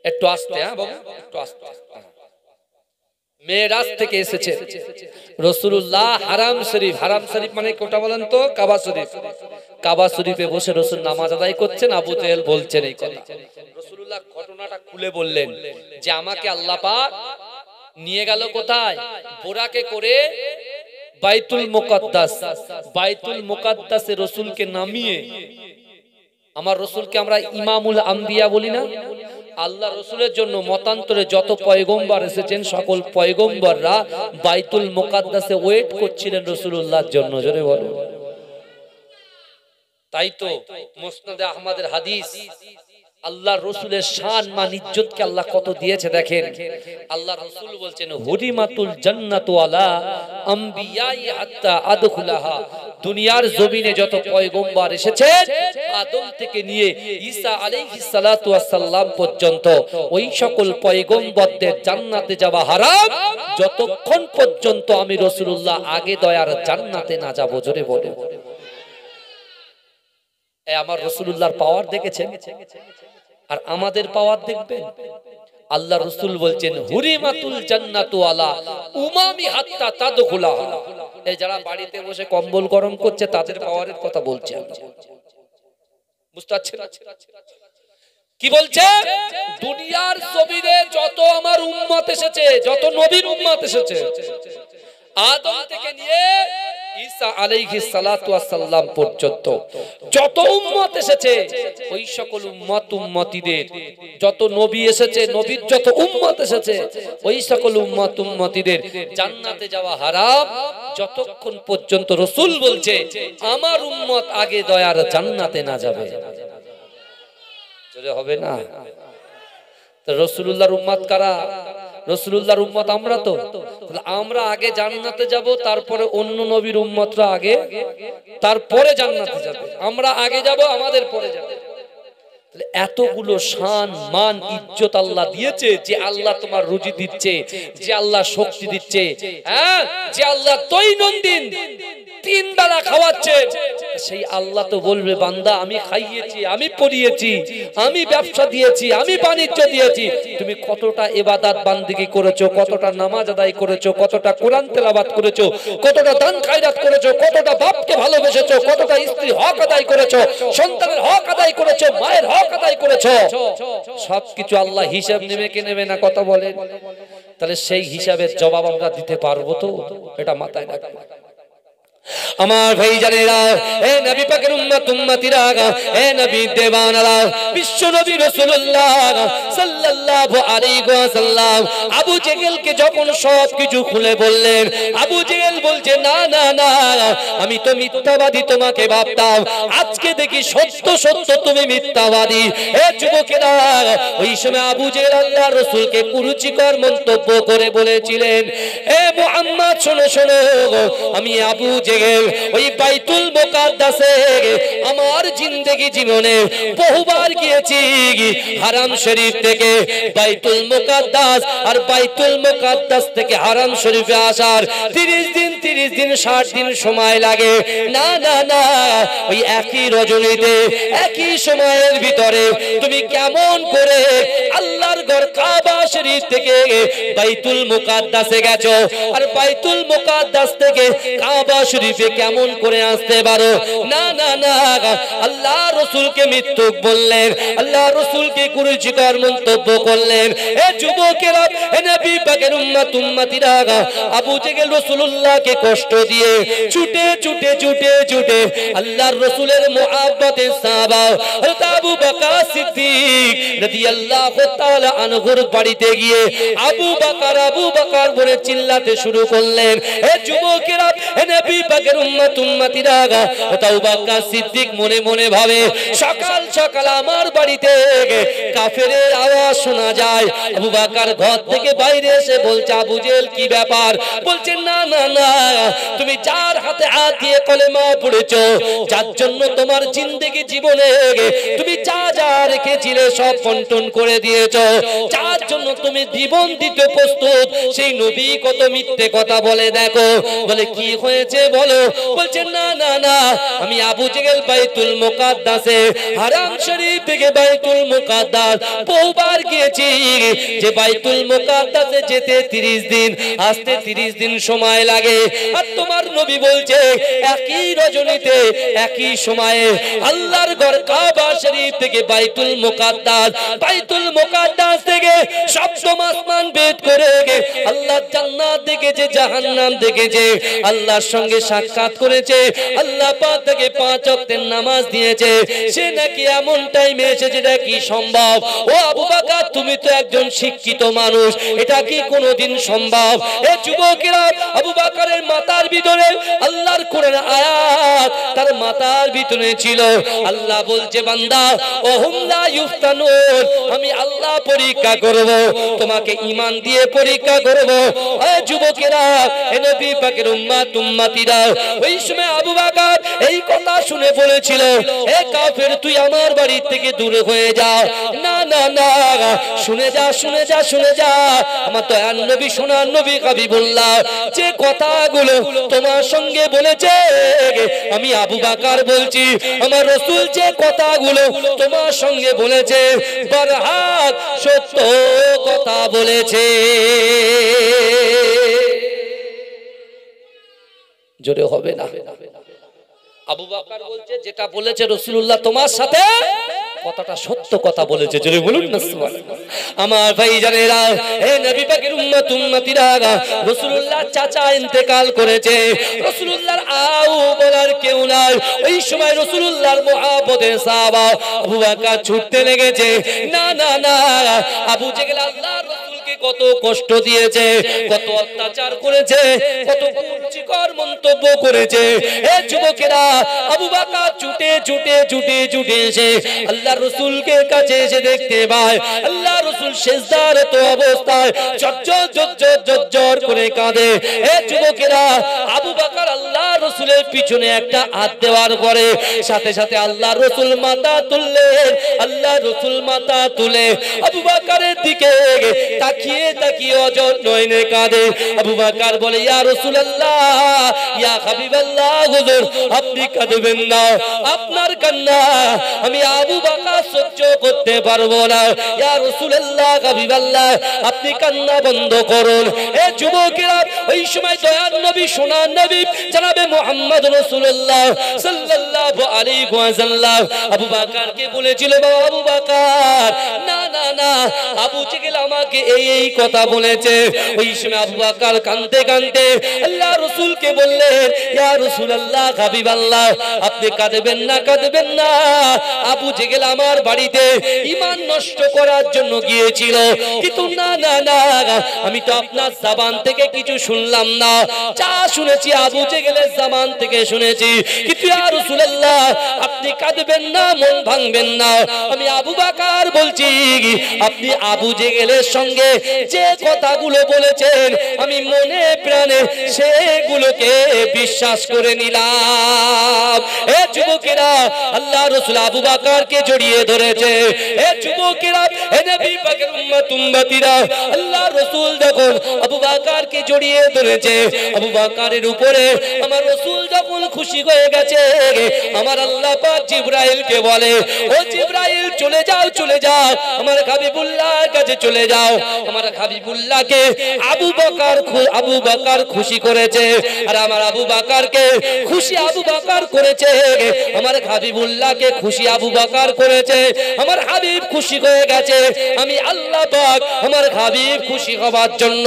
একটু আস্তে, হ্যাঁ বাবু, একটু আস্তে। মেরাজ থেকে এসেছেন রাসূলুল্লাহ হারাম শরীফ। হারাম শরীফ মানে কোটা বলেন তো? কাবা শরীফ। কাবা শরীফে বসে রাসূল নামাজ আদায় করছেন। আবু জেহেল বলছেন এই কথা। রাসূলুল্লাহ ঘটনাটা খুলে বললেন যে আমাকে আল্লাহ পাক নিয়ে গেল কোথায়? বোরাকে করে বাইতুল মুকাদ্দাস। বাইতুল মুকাদ্দাসে রাসূলকে নামিয়ে, আমার রাসূলকে আমরা ইমামুল আম্বিয়া বলি না? আল্লাহ রাসূলের জন্য মতান্তরে যত পয়গম্বর এসেছেন সকল পয়গম্বররা বাইতুল মুকাদ্দাসে ওয়েট করছিলেন রাসূলুল্লাহর জন্য। জোরে বলো। তাই তো মুসনাদে আহমদের হাদিস, আল্লাহ রসুলের শান মান ইজ্জতকে আল্লাহ কত দিয়েছে দেখেন। আল্লাহ রসুল বলছেন হুরিমাতুল জান্নাতু আলা আমবিয়াই হাত্তা আদখুলাহা। দুনিয়ার জমিনে যত পয়গম্বর এসেছে আদম থেকে নিয়ে ঈসা আলাইহিস সালাতু ওয়াস সালাম পর্যন্ত ওই সকল পয়গম্বরদের জান্নাতে যাওয়া হারাম যতক্ষণ পর্যন্ত আমি রাসূলুল্লাহ আগে দয়ার জান্নাতে না যাব। জোরে বলে আমার রাসূলুল্লাহর পাওয়ার দেখেছেন আর আমাদের পাওয়ার দেখবেন। আল্লাহ রাসূল বলছেন হুরিমাতুল জান্নাতু আলা উমামি হাত্তা তাদখুলা। এই যারা বাড়িতে বসে কম্বল গরম করছে তাদের পাওয়ারের কথা বলছে। বুঝতে পারছেন কি বলছে? দুনিয়ার জমিনে যত আমার উম্মত এসেছে, যত নবীর উম্মত এসেছে, আদম থেকে নিয়ে ঈসা আলাইহিস সালাতু ওয়াস সালাম পর্যন্ত যত উম্মত এসেছে ওই সকল উম্মত উম্মতিদের, যত নবী এসেছে নবীর যত উম্মত এসেছে ওই সকল উম্মত উম্মতিদের জান্নাতে যাওয়া হারাম যতক্ষণ পর্যন্ত রাসূল বলছে আমার উম্মত আগে দয়ার জান্নাতে না যাবে। জোরে হবে না? তো রাসূলুল্লাহর উম্মত কারা? রাসূলুল্লাহর উম্মত আমরা। তো আমরা আগে জান্নাতে যাব, তারপরে অন্য নবীর উম্মতরা আগে, তারপরে জান্নাতে যাবে। আমরা আগে যাব, আমাদের পরে যাবে। এতগুলো শান মান ইজ্জত আল্লাহ দিয়েছে। যে আল্লাহ তোমার রুজি দিচ্ছে, যে আল্লাহ শক্তি দিচ্ছে, হ্যাঁ, যে আল্লাহ দৈনন্দিন 3 বেলা খাওয়াচ্ছে, সেই আল্লাহ তো বলবে বান্দা আমি খাইয়েছি, আমি পরিয়েছি, আমি ব্যবসা দিয়েছি, আমি বাণিজ্য দিয়েছি, তুমি কতটা ইবাদত বান্দিগি করেছো, কতটা নামাজ আদায় করেছো, কতটা কোরআন তেলাওয়াত করেছো, কতটা দান খায়রাত করেছো, কতটা বাপকে ভালোবেসেছো, কতটা স্ত্রী হক আদায় করেছো, সন্তানের হক আদায় করেছো, মায়ের হক আদায় করেছো, সবকিছু আল্লাহ হিসাব নেবে কে নেবে না কথা বলেন। তাহলে সেই হিসাবের জবাব আমরা দিতে পারবো তো? এটা মাথায় রাখবো। আমার ভাই জানেরা, হে নবী পাকের উম্মত উম্মতিরা, হে নবী দেওয়ানারা, বিশ্ব নবী রাসূলুল্লাহ সাল্লাল্লাহু আলাইহি ওয়াসাল্লাম আবু জেহেলকে যখন সবকিছু খুলে বললেন, আবু জেহেল বলছে না না না, আমি তো মিথ্যাবাদী তোমাকে ভাবতাম, আজকে দেখি সত্য সত্য তুমি মিথ্যাবাদী। হে যুবকেরা, ওই সময় আবু জেহেল আল্লাহর রাসূলকে কুরুচিকর মন্তব্য করে বলেছিলেন, হে মুহাম্মদ শোনো শোনো, আমি আবু ওই বাইতুল মুকাদ্দাসে আমার জিন্দেগি জীবনে বহুবার গিয়েছি। হারাম শরীফ থেকে বাইতুল মুকাদ্দাস আর বাইতুল মুকাদ্দাস থেকে হারাম শরীফে আসার 30 দিন 60 দিন সময় লাগে। না না না, ওই একই রজনীতে একই সময়ের ভিতরে তুমি কেমন করে আল্লাহর ঘর কাবা শরীফ থেকে বাইতুল মুকাদ্দাসে গেছো, আর বাইতুল মুকাদ্দাস থেকে কাবা শরীফে কেমন করে আসতে পারো? না না না, আল্লাহ রাসূলকে মিথ্যুক বললেন, আল্লাহ রাসূলকে কুরুচিকর মন্তব্য করলেন। এ যুবকেরা, এ নবী পাকের উম্মত উম্মতিরা, আবু জেহেল রাসূলুল্লাহকে কষ্ট দিয়ে ছুটে ছুটে ছুটে ছুটে আল্লাহর রাসূলের মুহাব্বতের সাহাবা হযরত আবু বকর সিদ্দিক রাদিয়াল্লাহু তাআলা আনহুর বাড়িতে গিয়ে আবু বকর বলে চিল্লাতে শুরু করলেন। এ যুবকেরা, এ নবী পাকের উম্মত উম্মতিরা, আবু বকর সিদ্দিক মনে মনে ভাবে সকাল সকাল আমার বাড়িতে কাফেরের আওয়াজ শোনা যায়। আবু বকর ঘর থেকে বাইরে এসে বলছে, আবু জেহেল কি ব্যাপার? বলছে না না না, তুমি যার হাতে হাত দিয়ে কলেমা পড়েছো, যার জন্য তোমার জিন্দেগি জীবনে তুমি যা যা রেখেছিলে সব বন্টন করে দিয়েছো, যার জন্য তুমি জীবন দিতে প্রস্তুত, সেই নবী কত মিথ্যে কথা বলে দেখো। বলে কি হয়েছে বলো? বলছে না না না, আমি আবু জেহেল বাইতুল মুকাদ্দাসে হারাম শরীফ থেকে বাইতুল মুকাদ্দাস বহুবার গিয়েছি, যে বাইতুল মুকাদ্দাসে যেতে 30 দিন, আসতে 30 দিন সময় লাগে। আর তোমার নবী বলছে একই রজনীতে একই সময়ে আল্লাহর ঘর কাবা শরীফ থেকে বাইতুল মুকাদ্দাস থেকে সপ্তম আসমান ভেদ করে আল্লাহ জান্নাত দেখেছে, জাহান্নাম দেখেছে, আল্লাহর সঙ্গে সাক্ষাৎ করেছে, আল্লাহ পাক তাকে 5 ওয়াক্তের নামাজ দিয়েছে। সে নাকি এমন টাইমে এসেছে যেটা কি সম্ভব? ও আবু বকর তুমি তো একজন শিক্ষিত মানুষ, এটা কি কোনোদিন সম্ভব? এ যুবকেরা, আবু বকরের মাথার ভিতরে আল্লাহর কোরআন আয়াত তার মাথার ভিতরে ছিল। আল্লাহ বলছে, বান্দা ওহুম লা ইফতানুন, আমি আল্লাহ পরীক্ষা করব, তোমাকে ঈমান দিয়ে পরীক্ষা করব। এ যুবকেরা, এ নবী পাকের উম্মত উম্মতিরা, ওই সময় আবু বকর এই কথা শুনে বলেছিল, এ কাফের, তুই আমার বাড়ি থেকে দূরে হয়ে যা। না না না, শুনে যা, শুনে যা, শুনে যা, আমার দয়ার নবী, সোনার নবী হাবিবুল্লাহ যে কথাগুলো তোমার সঙ্গে বলেছে, আমি আবু বকর বলছি, আমার রাসূল যে কথাগুলো তোমার সঙ্গে বলেছে, বরহাক সত্য কথা বলেছে। জোরে হবে না? আবু বকর বলছে, যেটা বলেছে রাসূলুল্লাহ তোমার সাথে, কথাটা সত্য কথা বলেছে। জোরে বলুন না সুবহানাল্লাহ। আমার ভাইজানেরা, হে নবী পাকের উম্মত উম্মতিরা, রাসূলুল্লাহ চাচা ইন্তেকাল করেছে, রাসূলুল্লাহর আউ বলার কেউ নাই। ওই সময় রাসূলুল্লাহর মুহাব্বতের সাহাবা আবু বকর ছুটতে লেগেছে। না না না, আবু জেহেল আল্লাহর রাসূলকে কত কষ্ট দিয়েছে, কত অত্যাচার করেছে, কত কুরুচিকর মন্তব্য করেছে। এ যুবকেরা, আবু বকর ছুটে ছুটে ছুটে ছুটে এসে আল্লাহর রাসূলকে কাছে এসে দেখতে পায় আল্লাহর রাসূল সিজদারত অবস্থায় ঝরঝর ঝরঝর ঝরঝর করে কাঁদে। এ যুবকেরা, আবু বকর আল্লাহর রাসূলের পিছনে একটা হাত দেওয়ার পরে সাথে সাথে আল্লাহর রাসূল মাথা তুললেন। আল্লাহর রাসূল মাথা তুলে আবু বকরের দিকে তাকিয়ে তাকিয়ে অঝর নয়নে কাঁদে। আবু বকর বলে, ইয়া রাসূলুল্লাহ, ইয়া হাবিবাল্লাহ, হুজুর আপনি কাঁদবেন না, আপনার কান্না আমি আবু বকর সহ্য করতে পারবো না। ইয়া রাসূলুল্লাহ, হাবিবাল্লাহ, আপনি কান্না বন্ধ করুন। এ যুবকেরা, ওই সময় দয়ার নবী, সোনার নবী জনাবে মুহাম্মদ রাসূলুল্লাহ সাল্লাল্লাহু আলাইহি ওয়াসাল্লাম আবু বকরকে বলেছিল, বাবা আবু বকর, না না না, আবু জেহেল আমাকে এই কথা বলেছে। ওই সময় আবু বকর কাঁদতে কাঁদতে আল্লাহর রাসূলকে বললেন, ইয়া রাসূলুল্লাহ, হাবিবাল্লাহ, আপনি কাঁদবেন না, কাঁদবেন না, আবু জেহেল আমার বাড়িতে ঈমান নষ্ট করার জন্য গিয়েছিল, কিন্তু না না না, আমি তো আপনার জবান থেকে কিছু শুনলাম না, যা শুনেছি আবু জেহেলের জবান থেকে শুনেছি। কিন্তু ইয়া রাসূলুল্লাহ, আপনি কাঁদবেন না, মন ভাঙবেন না, আমি আবু বকর বলছি, আপনি আবু জেহেলের সঙ্গে যে কথাগুলো বলেছেন আমি মনে প্রাণে সেগুলোকে বিশ্বাস করে নিলাম। এ যুবকেরা, আল্লাহ রাসূল আবু বকরকে জড়িয়ে ধরেছে। এ যুবকেরা, হে নবী পাকের উম্মত উম্মতিরা, আল্লাহ রাসূল যখন আবু বকরকে জড়িয়ে ধরেছে, আবু বকরের উপরে আমার রাসূল যখন খুশি হয়ে গেছে, আমার আল্লাহ পাক জিবরাইলকে বলে, ও জিবরাইল, চলে যাও, চলে যাও, আমার হাবিবুল্লাহর কাছে চলে যাও। আমার হাবিবুল্লাহকে আবু বকর খুশি করেছে, আর আমার আবু বকরকে খুশি আবু বকর করেছে, আমার হাবিবুল্লাহকে খুশি আবু বকর করেছে, আমার হাবিব খুশি হয়ে গেছে। আমি আল্লাহ পাক আমার হাবিব খুশি হবার জন্য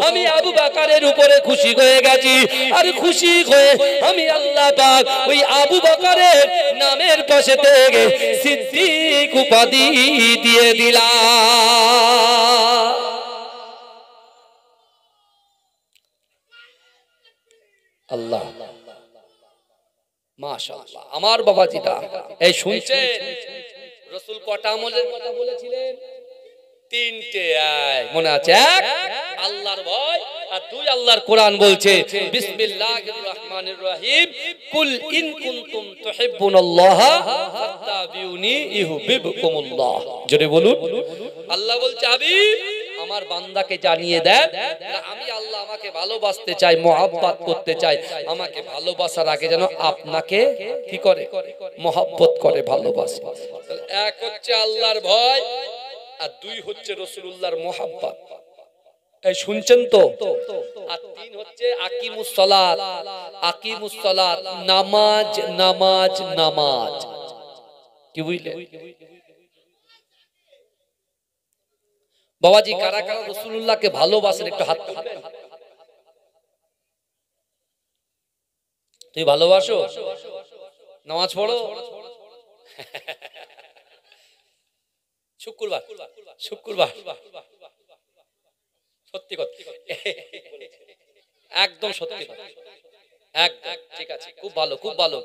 আমি আবু বকরের উপরে খুশি হয়ে গেছি, আর খুশি হয়ে আমি আল্লাহ পাক ওই আবু বকরের নামের পাশে থেকে সিদ্দিক উপাধি দিয়ে দিলাম। আল্লাহ, মাশাআল্লাহ। আমার বাবাজিটা এই শুনছেন, রাসূল কটা আমলের কথা বলেছিলেন? তিনটে। মনে আছে? এক, আল্লাহর ভয়, আর দুই, আল্লাহর কোরআন বলছে বিসমিল্লাহির রহমানির রহিম, কুল ইন কুনতুম তুহিব্বুনাল্লাহা ফাত্তাবিউনি ইউহিব্বুকুমুল্লাহ। জোরে বলুন। আল্লাহ বলছে, হাবিব আমার বান্দাকে জানিয়ে দেন, আমি আল্লাহ আমাকে ভালোবাসতে চাই, মহব্বত করতে চাই, আমাকে ভালোবাসার আগে যেন আপনাকে কি করে? মহব্বত করে, ভালোবাসে। এক হচ্ছে আল্লাহর ভয়, আর দুই হচ্ছে রাসূলুল্লাহর মহব্বত। এই শুনছেন তো? আর তিন হচ্ছে আকিমুস সালাত। আকিমুস সালাত, নামাজ, নামাজ, নামাজ। কি বুঝলে বাবাজি? কারা কারা রাসূলুল্লাহকে ভালোবাসেন একটু হাত তুলবেন। তুই ভালোবাসো? নামাজ পড়ো? শুক্রবার শুক্রবার সত্যি কথা, একদম সত্যি কথা, একদম ঠিক আছে, খুব ভালো খুব ভালো।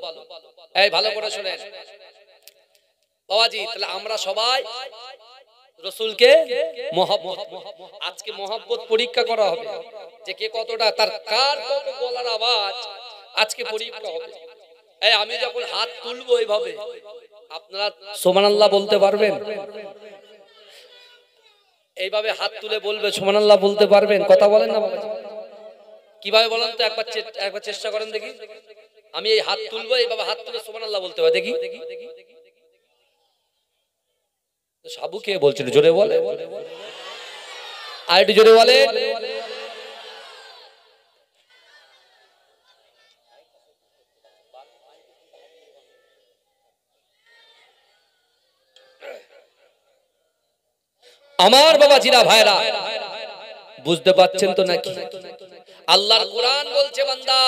এই ভালো করে শুনেন বাবাজি, তাহলে আমরা সবাই রসুলকে মহব্বত, আজকে মহব্বত পরীক্ষা করা হবে যে কে কতটা, তার কার কত গলার আওয়াজ আজকে পরীক্ষা হবে। এই আমি যখন হাত তুলবো এইভাবে, আপনারা সুবহানাল্লাহ বলতে পারবেন? এইভাবে হাত তুলে বলবে সুবহানাল্লাহ বলতে পারবেন? কথা বলেন না বাবাজি, কিভাবে বলেন তো, একবার চেষ্টা করেন দেখি। আমি এই হাত তুলবো, এইভাবে হাত তুলে সুবহানাল্লাহ বলতে হবে, দেখি। সাবু কে বলছিল? জোরে বলে, আর একটু জোরে বলে। আমার বাবাজিরা ভাইরা, বুঝতে পারছেন তো নাকি? আল্লাহর কোরআন বলছে বান্দা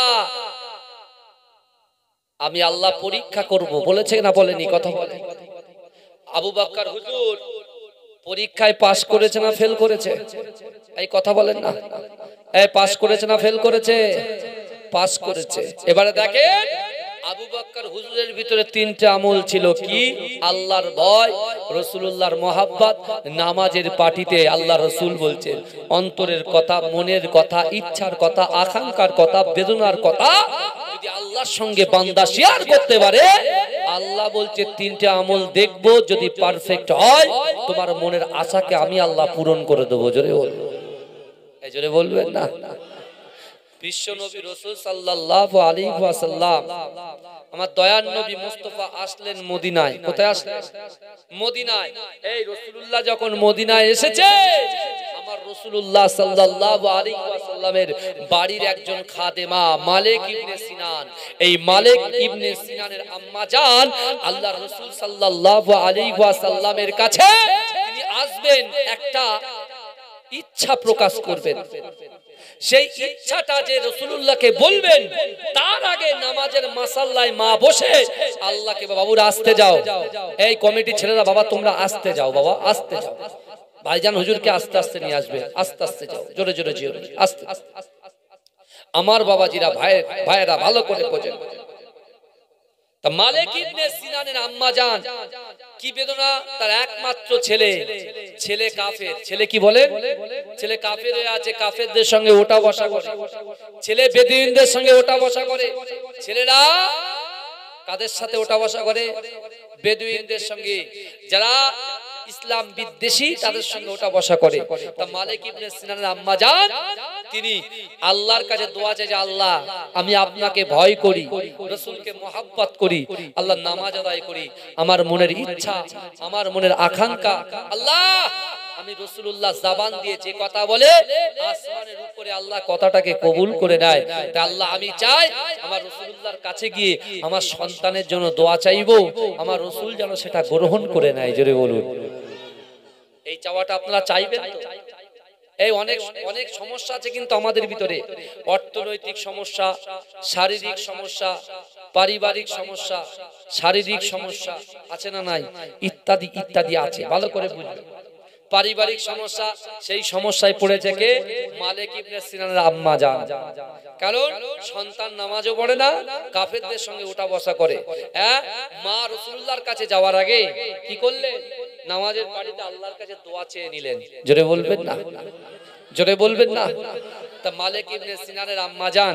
আমি আল্লাহ পরীক্ষা করব, বলেছে না বলেনি? কথা বলে। আবু বকর হুজুর পরীক্ষায় পাস করেছে না ফেল করেছে? এই কথা বলেন না। এই পাস করেছে না ফেল করেছে? পাস করেছে। এবারে দেখেন আবু বকর হুজুরের ভিতরে তিনটা আমল ছিল, কি? আল্লাহর ভয়, রাসূলুল্লাহর মহব্বত, নামাজের পাটিতে আল্লাহ রাসূল বলছেন অন্তরের কথা, মনের কথা, ইচ্ছার কথা, আকাঙ্ক্ষার কথা, বেদনার কথা যদি আল্লাহর সঙ্গে বান্দা শেয়ার করতে পারে, আল্লাহ বলছে তিনটা আমল দেখবো, যদি পারফেক্ট হয় তোমার মনের আশাকে আমি আল্লাহ পূরণ করে দেবো। জোরে বলবো, এই জোরে বলবেন না? বিশ্ব নবী রাসূল সাল্লাল্লাহু আলাইহি ওয়াসাল্লাম, আমার দয়ার নবী মুস্তাফা আসলেন মদিনায়। কোথায় আসলেন? মদিনায়। এই রাসূলুল্লাহ যখন মদিনায় এসেছে, আমার রাসূলুল্লাহ সাল্লাল্লাহু আলাইহি ওয়াসাল্লামের বাড়ির একজন খাদেমা মালিক ইবনে সিনান, এই মালিক ইবনে সিনানের আম্মা জান আল্লাহর রাসূল সাল্লাল্লাহু আলাইহি ওয়াসাল্লামের কাছে তিনি আসবেন, একটা ইচ্ছা প্রকাশ করবেন। সেই ইচ্ছাটা যে রাসূলুল্লাহকে বলবেন, তার আগে নামাজের মাসাল্লায় মা বসে আল্লাহকে, বাবুরা আসতে যাও, এই কমিটি ছেলেরা বাবা তোমরা আসতে যাও, বাবা আসতে যাও, ভাইজান হুজুরকে আস্তে আস্তে নিয়ে আসবে, আস্তে আস্তে যাও, জোরে জোরে জিও, আস্তে। আমার বাবাজিরা, ভাইয়েরা ভালো করে বোঝেন। তা মালিক ইবনে সিনানের আম্মা জান কি বেদনা, তার একমাত্র ছেলে কাফের। ছেলে কি বলে? ছেলে কাফের হয়ে আছে, কাফেরদের সঙ্গে ওঠা বসা করে, ছেলে বেদুইনদের সঙ্গে ওঠা বসা করে। ছেলেরা কাদের সাথে ওঠা বসা করে? বেদুইনদের সঙ্গে, যারা ইসলাম বিদ্বেষী তাদের সঙ্গে ওঠা বসা করে। তা মালিক ইবনে সিনানের আম্মা জান তিনি আল্লাহর কাছে দোয়া চাই যে আল্লাহ আমি আপনাকে ভয় করি, রাসূলকে মহব্বত করি, আল্লাহ নামাজ আদায় করি, আমার মনের ইচ্ছা, আমার মনের আকাঙ্ক্ষা আল্লাহ আমি রাসূলুল্লাহ জবান দিয়ে যে কথা বলে আসমানের উপরে আল্লাহ কথাটাকে কবুল করে নেয়। তাই আল্লাহ আমি চাই আমার রাসূলুল্লাহর কাছে গিয়ে আমার সন্তানের জন্য দোয়া চাইবো, আমার রাসূল যেন সেটা গ্রহণ করে নেয়। জোরে বলুন, এই চাওয়াটা আপনারা চাইবেন তো? এই অনেক সমস্যা আছে কিন্তু আমাদের ভিতরে, অর্থনৈতিক সমস্যা, শারীরিক সমস্যা, পারিবারিক সমস্যা, শারীরিক সমস্যা আছে না নাই? ইত্যাদি ইত্যাদি আছে, ভালো করে বুঝবেন। পারিবারিক সমস্যা, সেই সমস্যায় পড়েছে কে? মালিক ইবনে সিনানের আম্মা জান। কারণ সন্তান নামাজও পড়ে না, কাফেরদের সঙ্গে ওঠা বসা করে। মা রাসূলুল্লাহর কাছে যাওয়ার আগে কি করলেন? নামাজের পাড়িতে আল্লাহর কাছে দোয়া চেয়ে নিলেন। জোরে বলবেন না, জোরে বলবেন না। তা মালিক ইবনে সিনানের আম্মা জান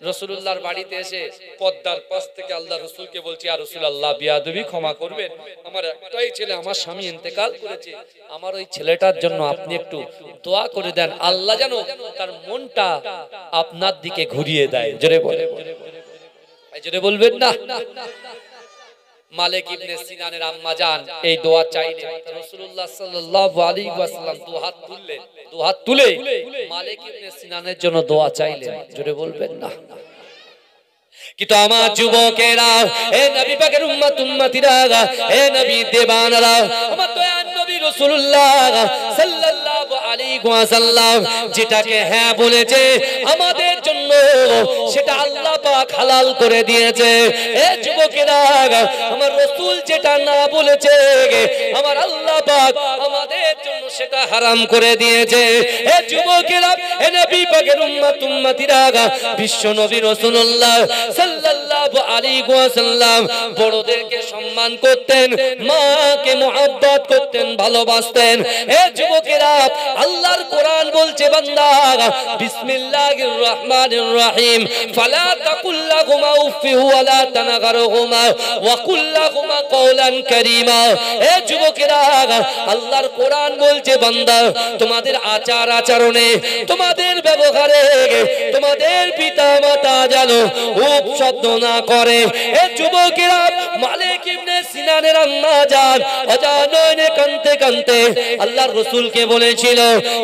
রাসূলুল্লাহর বাড়িতে এসে পর্দার পাশ থেকে আল্লাহ রাসূলকে বলছি, ইয়া রাসূলুল্লাহ বিয়াদবি ক্ষমা করবেন, আমার একটাই ছেলে, আমার স্বামী ইন্তেকাল করেছে, আমার ওই ছেলেটার জন্য আপনি একটু দোয়া করে দেন, আল্লাহ যেন তার মনটা আপনার দিকে ঘুরিয়ে দেয়। জোরে বলে, জোরে বলবেন না। মালিক ইবনে সিনানের আম্মা জান এই দোয়া চাইলেন, রাসূলুল্লাহ সাল্লাল্লাহু আলাইহি ওয়াসাল্লাম দু হাত তুলে মালিক ইবনে সিনানের জন্য দোয়া চাইলেন। জোরে বলবেন না। কিন্তু আমার যুবকেরা, হে নবী পাকের উম্মতিরা, হে নবী দেবানরা, আমার দয়ার নবী রাসূলুল্লাহ সাল্লাল্লাহু সাল্লাল্লাহু আলাইহি ওয়াসাল্লাম যেটাকে হ্যাঁ বলেছে আমাদের জন্য সেটা আল্লাহ পাক হালাল করে দিয়েছে। এ যুবকেরা, আমার রাসূল যেটা না বলেছে আমার আল্লাহ পাক আমাদের জন্য সেটা হারাম করে দিয়েছে। এ যুবকেরা, এ নবী পাকের উম্মতিরা, বিশ্ব নবী রাসূলুল্লাহ সাল্লাল্লাহু আলাইহি ওয়াসাল্লাম বড়দেরকে সম্মান করতেন, মাকে মুহাব্বত করতেন, ভালোবাসতেন। এ যুবকেরা, আল্লাহর কোরআন বলছে বান্দা বিসমিল্লাহির রহমানির রহিম ফালা তাকুল লাহুমা উফি ওয়া লা তানহারহুমা ওয়া কুল লাহুমা কওলান কারীমা। এ যুবকেরা, আল্লাহর কোরআন বলছে বান্দা তোমাদের আচার আচরণে, তোমাদের ব্যবহারে তোমাদের পিতামাতা যেন উপশব্দ না করে। এ যুবকেরা, মালিক ইবনে সিনানের আম্মা জান অজানয়ে কাঁদতে কাঁদতে আল্লাহর রাসূলকে বলেছিল,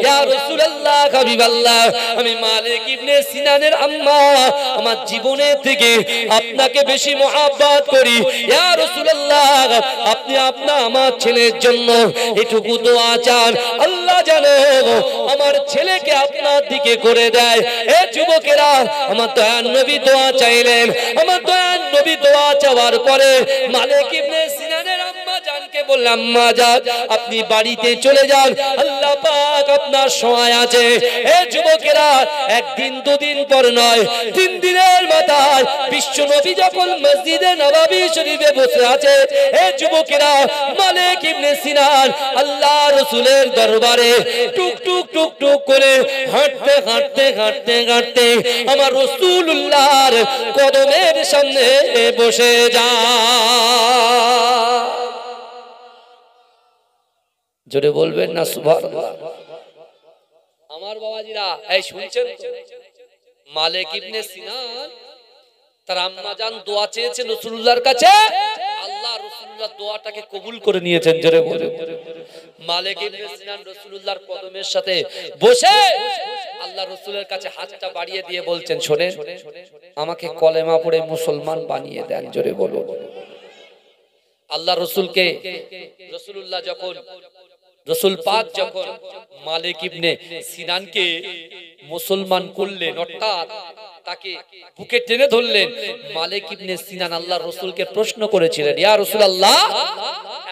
ইয়া রাসূলুল্লাহ, হাবিবাল্লাহ, আমি মালিক ইবনে সিনানের আম্মা আমার জীবনের থেকে আপনাকে বেশি মহব্বত করি। ইয়া রাসূলুল্লাহ, আপনি আমার ছেলের জন্য এটুকু দোয়া চান, আল্লাহ জানো আমার ছেলেকে আপনার দিকে করে দেয়। এ যুবকেরা, আমার দয়ার নবী দোয়া চাইলেন। আমার দয়ার নবী দোয়া চাওয়ার পরে মালিক ইবনে সিনানের আম্মা জানকে বললাম, আম্মা জান আপনি বাড়িতে চলে যান, আল্লাহ পাক আপনার সহায় আছে। এ যুবকেরা, একদিন দুদিন পর নয়, 3 দিনের মাথায় বিশ্ব নবী যখন মসজিদে নববী শরীফে বসে আছে, এ যুবকেরা, মালিক ইবনে সিনান আল্লাহ রাসূলের দরবারে টুক টুক টুক টুক করে হাঁটতে হাঁটতে হাঁটতে হাঁটতে আমার রাসূলুল্লাহর কদমের সামনে বসে যায়। জোরে বলবেন না সুবহানাল্লাহ। আমার বাবাজিরা, এই শুনছেন তো? মালিক ইবনে সিনান তার আম্মা জান দোয়া চেয়েছেন রাসূলুল্লাহর কাছে, আল্লাহ রাসূলুল্লাহ দোয়াটাকে কবুল করে নিয়েছেন। জোরে বলে মালিক ইবনে সিনান রাসূলুল্লাহর কদমের সাথে বসে আল্লাহ রাসূলের কাছে হাতটা বাড়িয়ে দিয়ে বলছেন, শোনেন, আমাকে কলেমা পড়ে মুসলমান বানিয়ে দেন। জোরে বলো। আল্লাহ রাসূলকে রাসূলুল্লাহ যখন রাসূল পাক যখন মালিক ইবনে সিনানকে মুসলমান করলেন, অর্থাৎ তাকে বুকে টেনে ধরলেন, মালিক ইবনে সিনান আল্লাহর রাসূলকে প্রশ্ন করেছিলেন, ইয়া রাসূলুল্লাহ,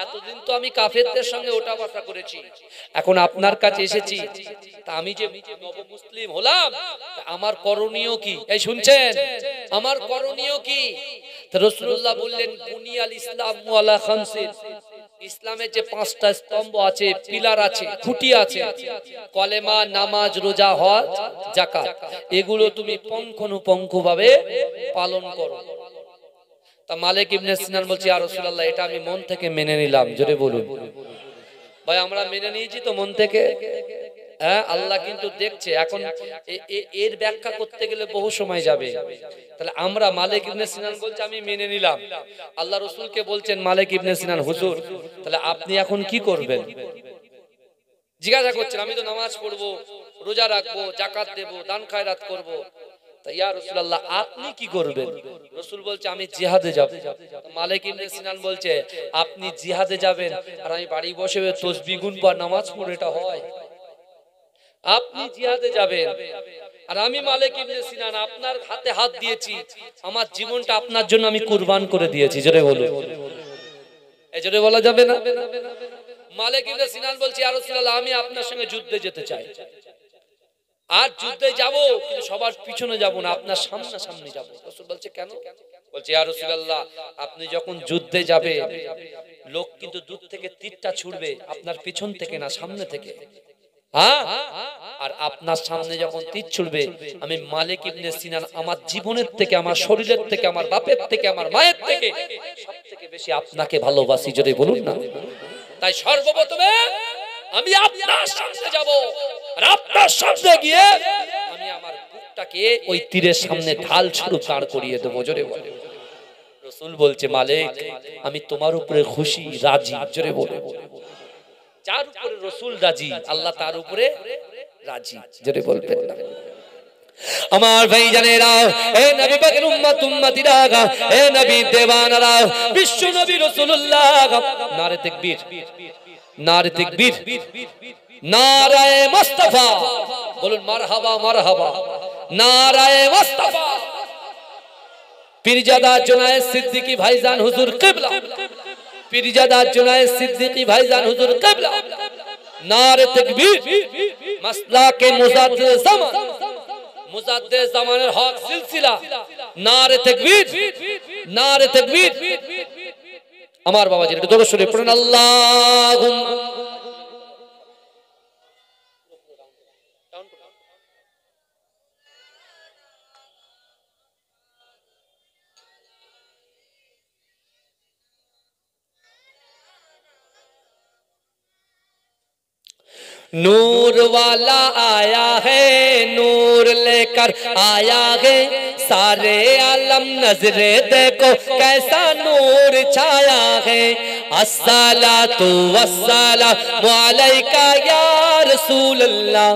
এতদিন তো আমি কাফেরদের সঙ্গে ওঠা বসা করেছি, এখন আপনার কাছে এসেছি, তা আমি যে নব মুসলিম হলাম, আমার করণীয় কি? এই শুনছেন, আমার করণীয় কি? তো রাসূলুল্লাহ বললেন, বুনিয়াল ইসলামু আলা খামসিন, ইসলামের যে 5টা স্তম্ভ আছে, পিলার আছে, খুঁটি আছে, কলেমা, নামাজ, রোজা, হজ, যাকাত, এগুলো তুমি পুঙ্খানুপুঙ্খভাবে পালন করো। তা মালিক ইবনে সিনান বলছে, ইয়া রাসূলুল্লাহ, এটা আমি মন থেকে মেনে নিলাম। জোরে বলুন ভাই, আমরা মেনে নিয়েছি তো মন থেকে। হ্যাঁ, আল্লাহ কিন্তু দেখছে। এখন এর ব্যাখ্যা করতে গেলে বহু সময় যাবে। তাহলে আমরা, মালিক ইবনে সিনান বলছে আমি মেনে নিলাম, আল্লাহ রাসূলকে বলছেন মালিক ইবনে সিনান, হুজুর তাহলে আপনি এখন কি করবেন? জিজ্ঞাসা করছেন, আমি তো নামাজ পড়বো, রোজা রাখবো, যাকাত দেব, দান খায়রাত করব, তা ইয়া রাসূলুল্লাহ আপনি কি করবেন? রাসূল বলছে আমি জিহাদে যাব। মালিক ইবনে সিনান বলছে, আপনি জিহাদে যাবেন আর আমি বাড়ি বসে তাসবিহ গুনবো আর নামাজ পড়ব, এটা হয়? আপনি জিহাদে যাবেন আর আমি মালিক ইবনে সিনান আপনার হাতে হাত দিয়েছি, আমার জীবনটা আপনার জন্য আমি কুরবান করে দিয়েছি। জোরে বলুন, এই জোরে বলা যাবে না? মালিক ইবনে সিনান বলছে, ইয়া রাসূলুল্লাহ, আমি আপনার সঙ্গে যুদ্ধে যেতে চাই, আর যুদ্ধে যাব কিন্তু সবার পিছনে যাব না, আপনার সামনে সামনে যাব। রাসূল বলছে, কেন? বলছে, ইয়া রাসূলুল্লাহ, আপনি যখন যুদ্ধে যাবে লোক কিন্তু দূর থেকে তীরটা ছুড়বে, আপনার পিছন থেকে না, সামনে থেকে। হ্যাঁ, আর আপনার সামনে যখন তীর ছুড়বে, আমি মালিক ইবনে সিনান আমার জীবনের থেকে, আমার শরীরের থেকে, আমার বাপের থেকে, আমার মায়ের থেকে সবথেকে বেশি আপনাকে ভালোবাসি। যদি বলুন না, তাই সর্বপ্রথমে আমি আপনার সামনে যাব আর আপনার সামনে গিয়ে আমি আমার বুকটাকে ওই তীরের সামনে ঢাল স্বরূপ দাঁড় করিয়ে দেবো। জোরে বলে। রাসূল বলছে, মালিক আমি তোমার উপরে খুশি, রাজি। জোরে বলে। যার উপরে রাসূল রাজি, আল্লাহ তার উপরে রাজি। জোরে বলবেন না? আমার ভাই জানেরা, এ নবী পাকের উম্মত উম্মতিরা, এ নবী দেওয়ানারা, বিশ্ব নবী রাসূলুল্লাহ, নারে তাকবীর, নারে তাকবীর। নারায়ে মুস্তাফা, বলুন মারহাবা মারহাবা, নারায়ে মুস্তাফা। পীরজাদা জুনায়েদ সিদ্দিকী ভাইজান হুজুর কিবলা, পীরজাদা জুনায়েদ সিদ্দিকী ভাইজান হুজুর কিবলা, নারে তাকবীর। মাসলাকে মুজাদ্দিদ জামান, মুজাদ্দিদ জামানের হক সিলসিলা, নারে তাকবীর, নারে তাকবীর। আমার বাবাজি একটু জোরে শুনে পড়ুন আল্লাহুম্মা। नूर वाला आया है, नूर लेकर आया है, सारे आलम नजरे देखो कैसा नूर छाया है। अस्सलातु वस्सलामु अलैका या रसूल अल्लाह,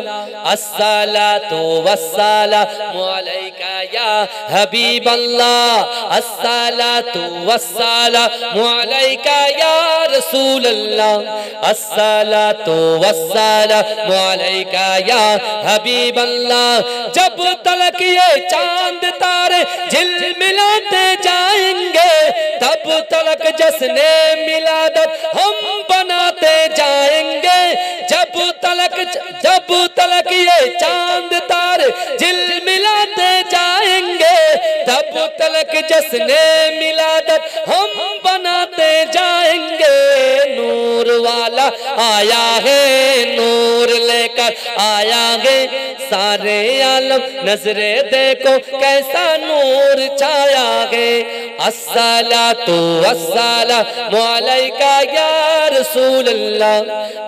अस्सलातु वस्सलामु अलैका या हबीब अल्लाह, अस्सलातु वस्सलामु अलैका या रसूल अल्लाह, अस्सलातु वस्सलामु अलैका या हबीब अल्लाह। जब तलक ये चांद तारे झिलमिलाते जाएंगे, तब तलक जश्ने मिलादत हम बनाते जाएंगे। जब तलक ये चांद तारे झिलमिलाते जाएंगे, तब तलक जश्ने मिलादत हम बनाते जाएंगे। नूर वाला आया है, नूर लेकर आया है, सारे आलम नजरे देखो कैसा नूर छाया है। अस्सलातु वस्सलामु अलैका या रसूल अल्लाह,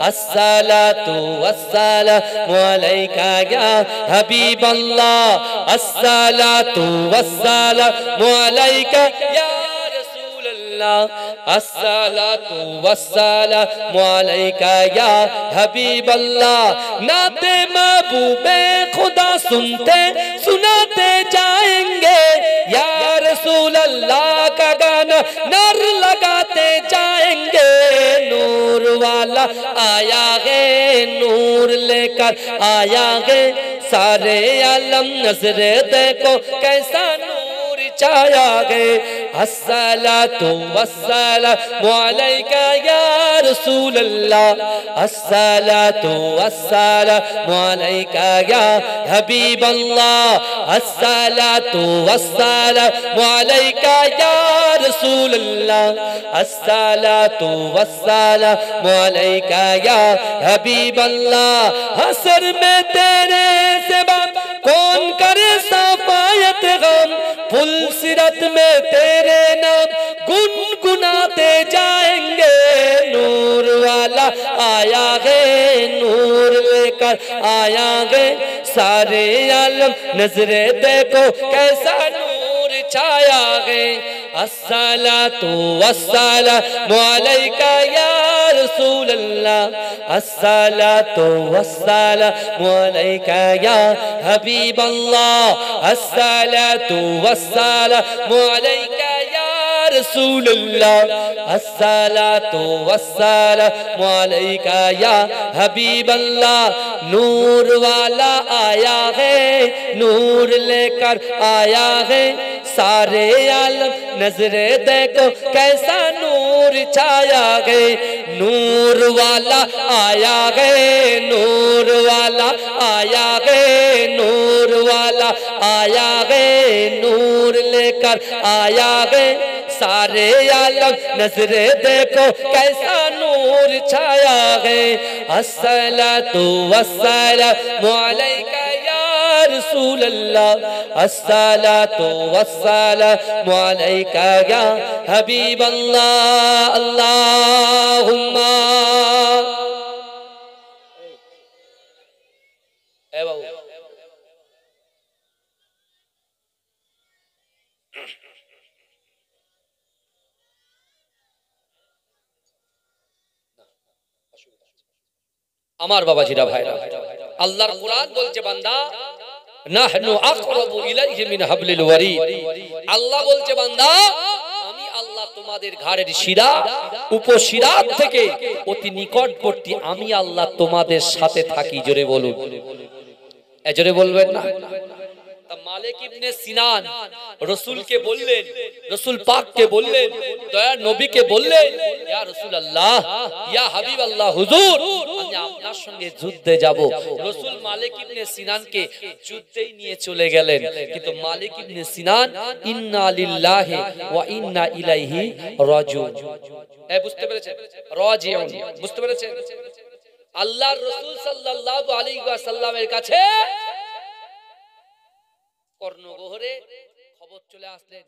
अस्सलातु वस्सलामु अलैका या हबीब अल्लाह, अस्सलातु वस्सलामु अलैका या रसूल अल्लाह, अस्सलातु वस्सलामु अलैका या हबीब अल्लाह। नाते महबूबे खुदा सुनते सुनाते जाएंगे, या रसूल अल्लाह का गाना नर लगाते जाएंगे। नूर वाला आया है, नूर लेकर आया है, सारे आलम नजरे देखो कैसा नूर छाया है। अस्सलातु वस्सलामु अलैका या रसूल अल्लाह, अस्सलातु वस्सलामु अलैका या हबीब अल्लाह, अस्सलातु वस्सलामु अलैका या रसूल अल्लाह, अस्सलातु वस्सलामु अलैका या हबीब अल्लाह। हसर में तेरे सिवा कौन करे सफायत गम, फुलसिरत में तेरे नाम गुनगुनाते जाएंगे। नूर वाला आया है, नूर लेकर आया है, सारे आलम नजरे देखो कैसा नूर छाया है। अस्सलातु वस्सलामु अलैका या रसूल अल्लाह, अस्सलातु वस्सलामु अलैका या हबीब अल्लाह, अस्सलातु वस्सलामु अलैका या रसूल अल्लाह, अस्सलातु वस्सलामु अलैका या हबीब अल्लाह। नूर वाला आया है, नूर लेकर आया है, सारे आलम नजरे देखो कैसा नूर छाया है। नूर वाला आया है, नूर वाला आया है, नूर वाला आया है, नूर लेकर आया है, सारे आलम नजरे देखो कैसा नूर छाया है। अस्सलातु वस्सलामु अलैका या रसूल अल्लाह, अस्सलातु वस्सलामु अलैका या हबीब अल्लाह। अल्लाहुम्मा আমার বাবাজিরা ভাইরা, আল্লাহর কুরআন বলছে বান্দা নাহনু আকরাবু ইলাইহি মিন হাবলিল ওয়ারিদ। আল্লাহ বলছে বান্দা আমি আল্লাহ তোমার তোমাদের ঘাড়ের শিরা উপশিরা থেকে অতি নিকটবর্তী আমি আল্লাহ তোমাদের সাথে থাকি। জোরে বলুন, জোরে বলবেন না? মালিক ইবনে সিনান রাসূলকে বললেন, রাসূল পাককে বললেন, দয়ার নবীকে বললেন, ইয়া রাসূলুল্লাহ, ইয়া হাবিবাল্লাহ, হুজুর আমি আপনার সঙ্গে যুদ্ধে যাব। রাসূল মালিক ইবনে সিনানকে যুদ্ধেই নিয়ে চলে গেলেন। কিন্তু মালিক ইবনে সিনান ইন্না লিল্লাহি ওয়া ইন্না ইলাইহি রাজিউন, বুঝতে পেরেছেন? রাজিউন, বুঝতে পেরেছেন? আল্লাহর রাসূল সাল্লাল্লাহু আলাইহি ওয়াসাল্লামের কাছে কর্ণগহরে খবর চলে আসলেন,